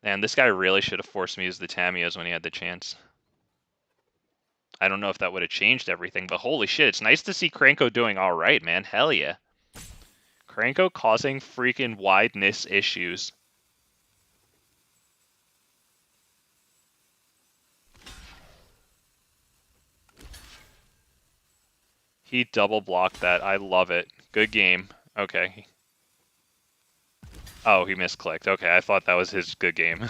And this guy really should have forced me to use the Tamiyos when he had the chance. I don't know if that would have changed everything, but holy shit, it's nice to see Krenko doing alright, man. Hell yeah. Krenko causing freaking wideness issues. He double blocked that. I love it. Good game. Okay. Oh, he misclicked. Okay, I thought that was his good game.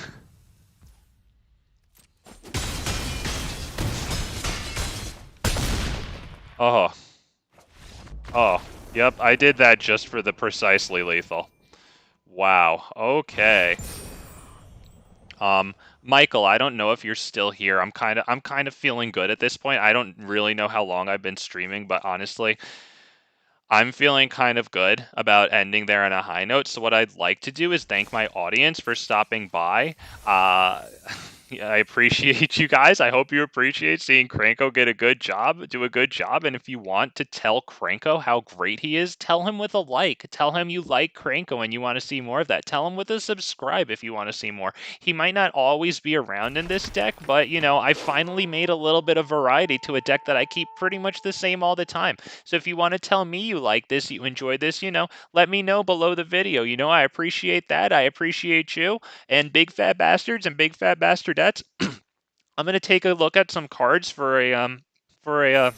Oh. Oh. Yep, I did that just for the precisely lethal. Wow. Okay. Michael, I don't know if you're still here. I'm kind of feeling good at this point. I don't really know how long I've been streaming, but honestly, I'm feeling kind of good about ending there on a high note. So what I'd like to do is thank my audience for stopping by. I appreciate you guys. I hope you appreciate seeing Krenko do a good job. And if you want to tell Krenko how great he is, tell him with a like. Tell him you like Krenko and you want to see more of that. Tell him with a subscribe if you want to see more. He might not always be around in this deck, but, you know, I finally made a little bit of variety to a deck that I keep pretty much the same all the time. So if you want to tell me you like this, you enjoy this, you know, let me know below the video. You know, I appreciate that. I appreciate you. And big fat bastards and big fat bastardettes, I'm going to take a look at some cards for a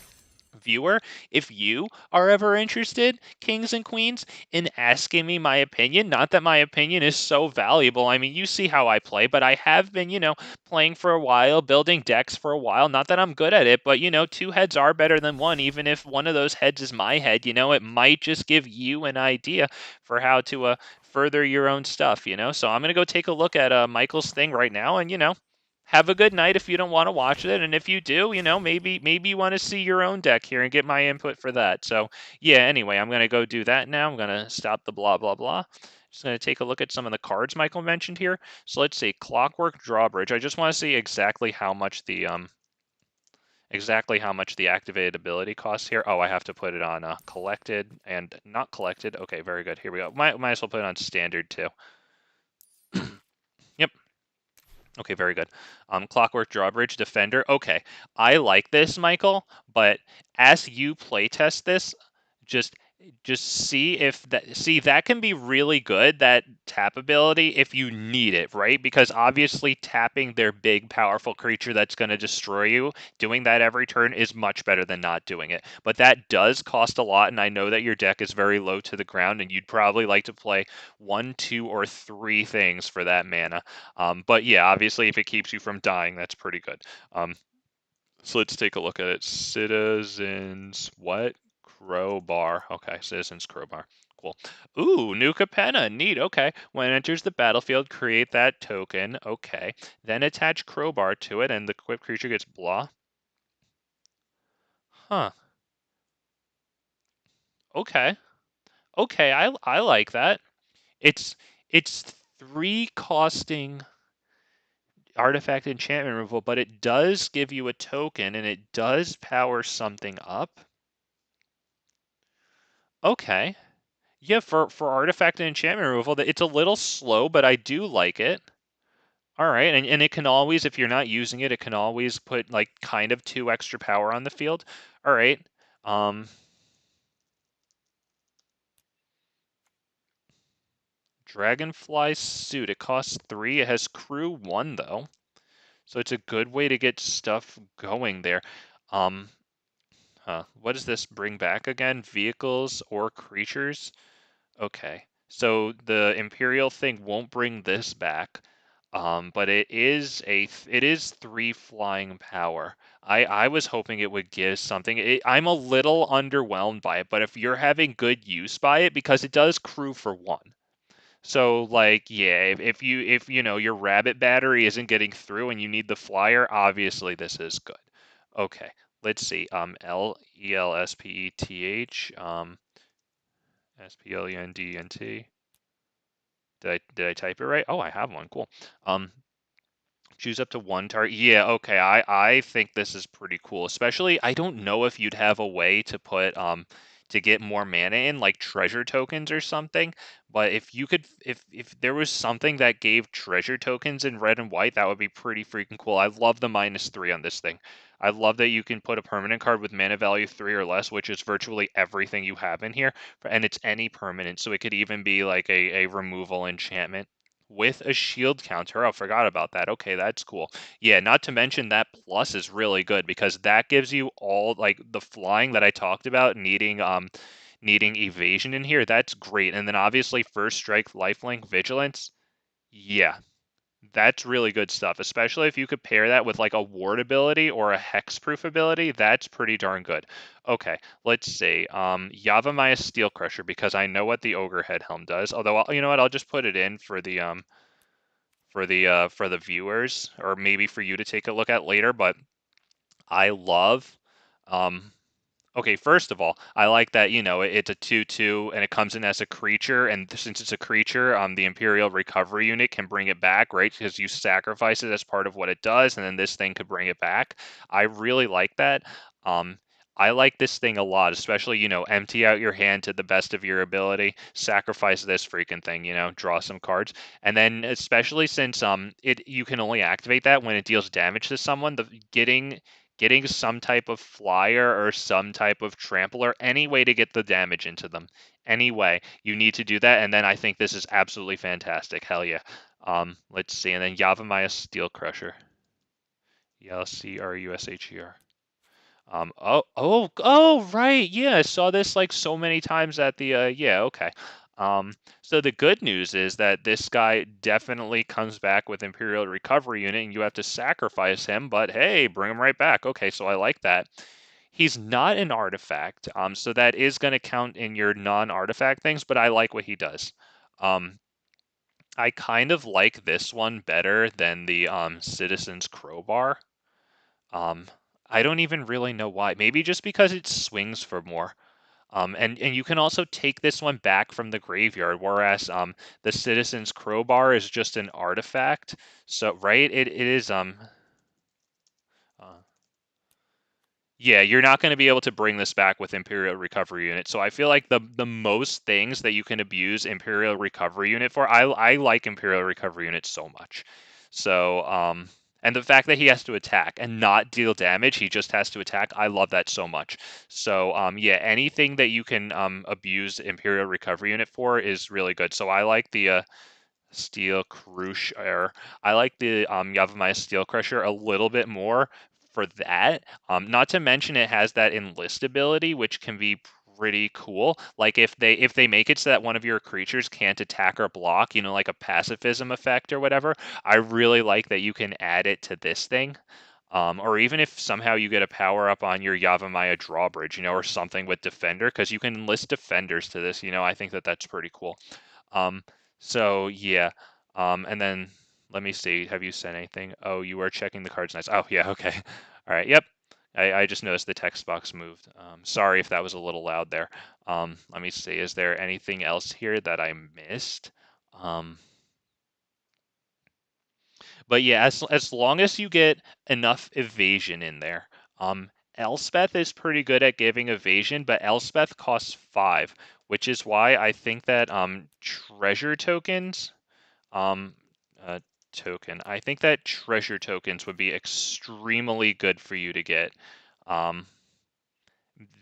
viewer. If you are ever interested, kings and queens, in asking me my opinion, not that my opinion is so valuable. I mean, you see how I play, but I have been, you know, playing for a while, building decks for a while. Not that I'm good at it, but, you know, 2 heads are better than 1. Even if one of those heads is my head, you know, it might just give you an idea for how to further your own stuff, you know. So I'm going to go take a look at Michael's thing right now and, you know, have a good night if you don't want to watch it, and if you do, you know, maybe you want to see your own deck here and get my input for that. So yeah, anyway, I'm gonna go do that now. I'm gonna stop the blah blah blah. Just gonna take a look at some of the cards Michael mentioned here. So let's see, Clockwork Drawbridge. I just want to see exactly how much the activated ability costs here. Oh, I have to put it on collected and not collected. Okay, very good. Here we go. Might as well put it on standard too. Yep. Okay, very good. Clockwork Drawbridge Defender. Okay, I like this, Michael, but as you playtest this, just just see if that can be really good, that tap ability, if you need it, right? Because obviously tapping their big powerful creature that's going to destroy you, doing that every turn is much better than not doing it. But that does cost a lot, and I know that your deck is very low to the ground, and you'd probably like to play 1, 2, or 3 things for that mana. But yeah, obviously if it keeps you from dying, that's pretty good. So let's take a look at it. Citizens, what? Crowbar. Okay, Citizens Crowbar. Cool. Ooh, new Capenna. Neat. Okay. When it enters the battlefield, create that token. Okay. Then attach Crowbar to it, and the equipped creature gets blah. Huh. Okay. Okay, I like that. It's 3 costing artifact enchantment removal, but it does give you a token, and it does power something up. Okay. Yeah, for artifact and enchantment removal, it's a little slow, but I do like it. All right, and it can always, if you're not using it, it can always put like kind of 2 extra power on the field. All right. Dragonfly Suit. It costs 3. It has crew 1 though, so it's a good way to get stuff going there. What does this bring back again? Vehicles or creatures? Okay, so the Imperial thing won't bring this back, but it is 3 flying power. I was hoping it would give something. I'm a little underwhelmed by it, but if you're having good use by it, because it does crew for 1. So like, yeah, if you know your rabbit battery isn't getting through and you need the flyer, obviously this is good. Okay, let's see. Lelspeth. Splendent. Did I type it right? Oh, I have one. Cool. Choose up to 1 target. Yeah, okay. I think this is pretty cool. Especially, I don't know if you'd have a way to put to get more mana in, like treasure tokens or something. But if you could, if there was something that gave treasure tokens in red and white, that would be pretty freaking cool. I love the -3 on this thing. I love that you can put a permanent card with mana value 3 or less, which is virtually everything you have in here, and it's any permanent. So it could even be like a removal enchantment with a shield counter. Oh, I forgot about that. Okay, that's cool. Yeah, not to mention that plus is really good because that gives you all like the flying that I talked about needing evasion in here. That's great. And then obviously first strike, lifelink, vigilance. Yeah, that's really good stuff, especially if you could pair that with like a ward ability or a hexproof ability. That's pretty darn good. Okay, let's see. Yavimaya Steel Crusher, because I know what the Ogre Head Helm does. Although, you know what? I'll just put it in for the viewers, or maybe for you to take a look at later. But I love um okay, first of all, I like that, it's a 2/2 and it comes in as a creature, and since it's a creature, the Imperial Recovery unit can bring it back, right? Because you sacrifice it as part of what it does, and then this thing could bring it back. I really like that. Um, I like this thing a lot, especially, empty out your hand to the best of your ability, sacrifice this freaking thing, draw some cards. And then especially since you can only activate that when it deals damage to someone, getting some type of flyer or some type of trampler, any way to get the damage into them. Anyway, you need to do that, and then I think this is absolutely fantastic. Hell yeah. Let's see, and then Yavimaya Steel Crusher. Yelcrusher. Oh, right. Yeah, I saw this like so many times at the, yeah, okay. So the good news is that this guy definitely comes back with Imperial Recovery Unit, and you have to sacrifice him, but hey, bring him right back. Okay, so I like that. He's not an artifact, so that is going to count in your non-artifact things, but I like what he does. I kind of like this one better than the Citizen's Crowbar. Um, I don't even really know why. Maybe just because it swings for more. And you can also take this one back from the graveyard, whereas the Citizen's Crowbar is just an artifact. So right, it is uh, yeah, you're not going to be able to bring this back with Imperial Recovery Unit. So I feel like the most things that you can abuse Imperial Recovery Unit for, I like Imperial Recovery Unit so much. So And the fact that he has to attack and not deal damage, he just has to attack, I love that so much. So yeah, anything that you can abuse Imperial Recovery Unit for is really good. So I like the Steel Crusher. I like the Yavimaya Steel Crusher a little bit more for that. Not to mention it has that enlist ability, which can be pretty cool. Like if they make it so that one of your creatures can't attack or block, you know, like a pacifism effect or whatever, I really like that you can add it to this thing. Or even if somehow you get a power up on your Yavimaya Drawbridge, you know, or something with Defender, because you can enlist Defenders to this, you know, I think that that's pretty cool. Um, so yeah, and then let me see. Have you sent anything? Oh, you are checking the cards. Nice. Oh yeah, okay. All right. Yep. I just noticed the text box moved. Sorry if that was a little loud there. Let me see. Is there anything else here that I missed? But yeah, as long as you get enough evasion in there. Elspeth is pretty good at giving evasion, but Elspeth costs 5, which is why I think that treasure tokens um token. I think that treasure tokens would be extremely good for you to get. Um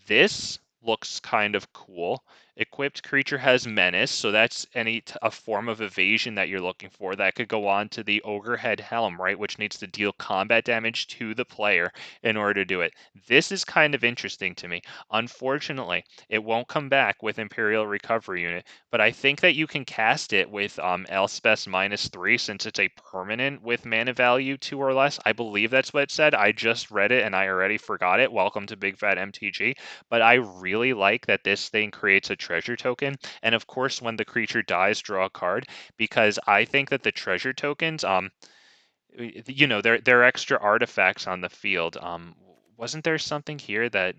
this looks kind of cool. Equipped creature has menace, so that's a form of evasion that you're looking for. That could go on to the Ogre Head Helm, right, which needs to deal combat damage to the player in order to do it. This is kind of interesting to me. Unfortunately, it won't come back with Imperial Recovery Unit, but I think that you can cast it with Elspeth's -3 since it's a permanent with mana value 2 or less. I believe that's what it said. I just read it and I already forgot it. Welcome to Big Fat MTG. But I really like that this thing creates a treasure token. And of course, when the creature dies, draw a card, because I think that the treasure tokens, you know, they're extra artifacts on the field. Wasn't there something here that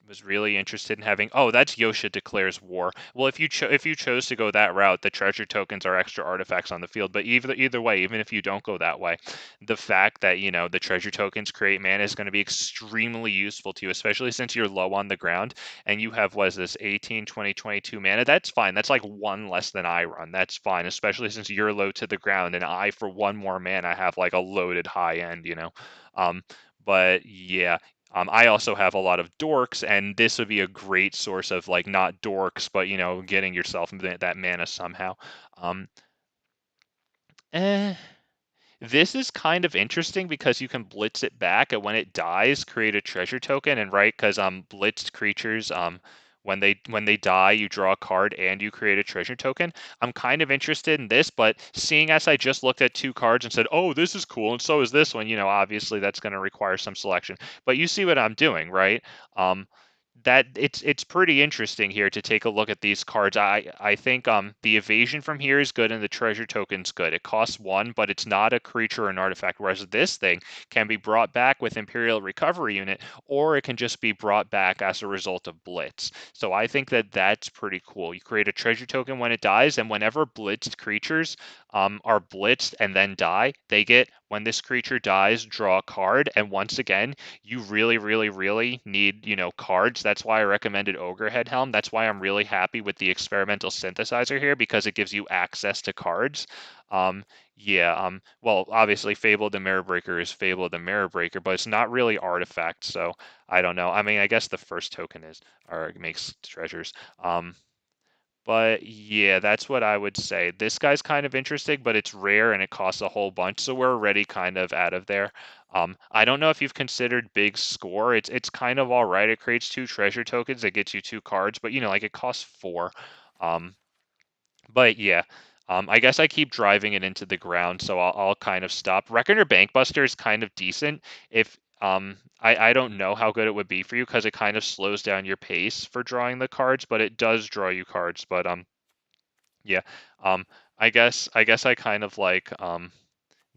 was really interested in having? Oh, that's Yosha Declares War. Well, if you chose to go that route, the treasure tokens are extra artifacts on the field. But either way, even if you don't go that way, the fact that, you know, the treasure tokens create mana is going to be extremely useful to you, especially since you're low on the ground and you have, what is this, 18, 20, 22 mana. That's fine. That's like one less than I run. That's fine, especially since you're low to the ground and I, for one more mana, have like a loaded high end, you know. Um, but yeah, I also have a lot of dorks, and this would be a great source of, like, not dorks, but, you know, getting yourself that mana somehow. Um, eh, this is kind of interesting because you can blitz it back, and when it dies, create a treasure token. And right, because blitzed creatures, when they die, you draw a card and you create a treasure token. I'm kind of interested in this, but seeing as I just looked at 2 cards and said, "Oh, this is cool," and so is this one, you know, obviously that's going to require some selection. But you see what I'm doing, right? That it's pretty interesting here to take a look at these cards. I think the evasion from here is good and the treasure token's good. It costs 1, but it's not a creature or an artifact, whereas this thing can be brought back with Imperial Recovery Unit, or it can just be brought back as a result of Blitz. So I think that that's pretty cool. You create a treasure token when it dies, and whenever blitzed creatures are blitzed and then die, they get, when this creature dies, draw a card. And once again, you really, really, really need, you know, cards. That's why I recommended Ogre Head Helm. That's why I'm really happy with the experimental synthesizer here, because it gives you access to cards. Yeah, well, obviously Fable the Mirror Breaker is Fable the Mirror Breaker, but it's not really artifact, so I don't know. I mean, I guess the first token is, or makes treasures. But yeah, that's what I would say. This guy's kind of interesting, but it's rare and it costs a whole bunch, so we're already kind of out of there. I don't know if you've considered Big Score. It's kind of all right. It creates 2 treasure tokens. It gets you 2 cards, but, you know, like, it costs 4. Um, but yeah, I guess I keep driving it into the ground, so I'll kind of stop. Reckoner Bankbuster is kind of decent. If I don't know how good it would be for you because it kind of slows down your pace for drawing the cards, but it does draw you cards. But yeah, um, I guess I kind of like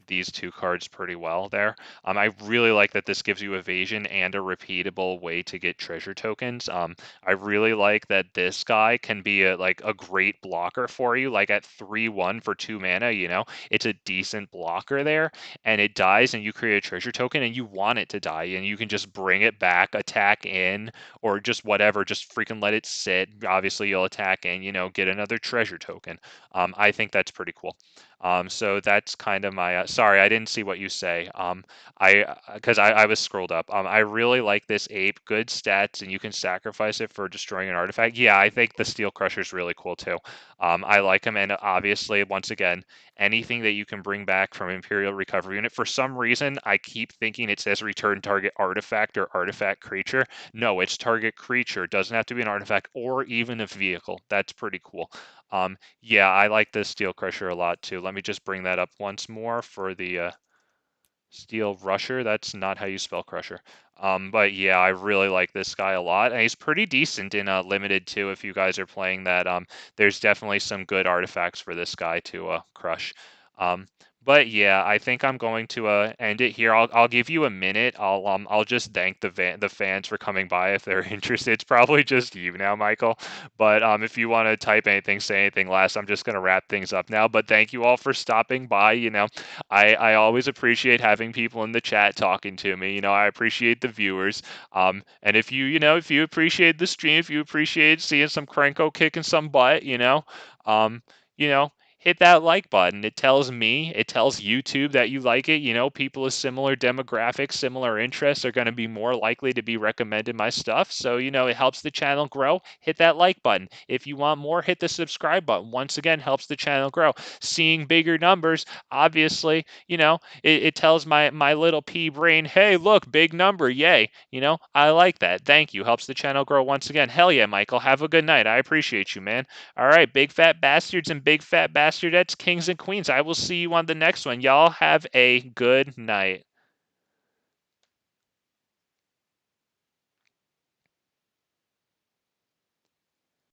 these 2 cards pretty well there. I really like that this gives you evasion and a repeatable way to get treasure tokens. I really like that this guy can be like a great blocker for you, like at 3/1 for 2 mana, you know, it's a decent blocker there, and it dies and you create a treasure token and you want it to die and you can just bring it back, attack in, or just whatever, just freaking let it sit. Obviously you'll attack in, you know, get another treasure token. I think that's pretty cool. So that's kind of my sorry, I didn't see what you say. Because I was scrolled up. I really like this ape, good stats, and you can sacrifice it for destroying an artifact. Yeah, I think the Steel Crusher is really cool too. I like him, and obviously, once again, anything that you can bring back from Imperial Recovery Unit. For some reason, I keep thinking it says return target artifact or artifact creature. No, it's target creature. It doesn't have to be an artifact or even a vehicle. That's pretty cool. Yeah, I like the Steel Crusher a lot too. Let me just bring that up once more for the Steel Rusher. That's not how you spell Crusher. But yeah, I really like this guy a lot, and he's pretty decent in limited too. If you guys are playing that, there's definitely some good artifacts for this guy to crush. Um, but yeah, I think I'm going to end it here. I'll give you a minute. I'll just thank the fans for coming by if they're interested. It's probably just you now, Michael. But if you want to type anything, say anything last, I'm just gonna wrap things up now. But thank you all for stopping by. I always appreciate having people in the chat talking to me. I appreciate the viewers. And if if you appreciate the stream, if you appreciate seeing some Krenko kicking some butt, um, you know, hit that like button. It tells me, it tells YouTube that you like it. People with similar demographics, similar interests are going to be more likely to be recommended my stuff. So, it helps the channel grow. Hit that like button. If you want more, hit the subscribe button. Once again, helps the channel grow. Seeing bigger numbers, obviously, it tells my little pea brain, hey, look, big number, yay. I like that. Thank you. Helps the channel grow once again. Hell yeah, Michael. Have a good night. I appreciate you, man. All right, big fat bastards and big fat bastardettes, kings and queens. I will see you on the next one. Y'all have a good night.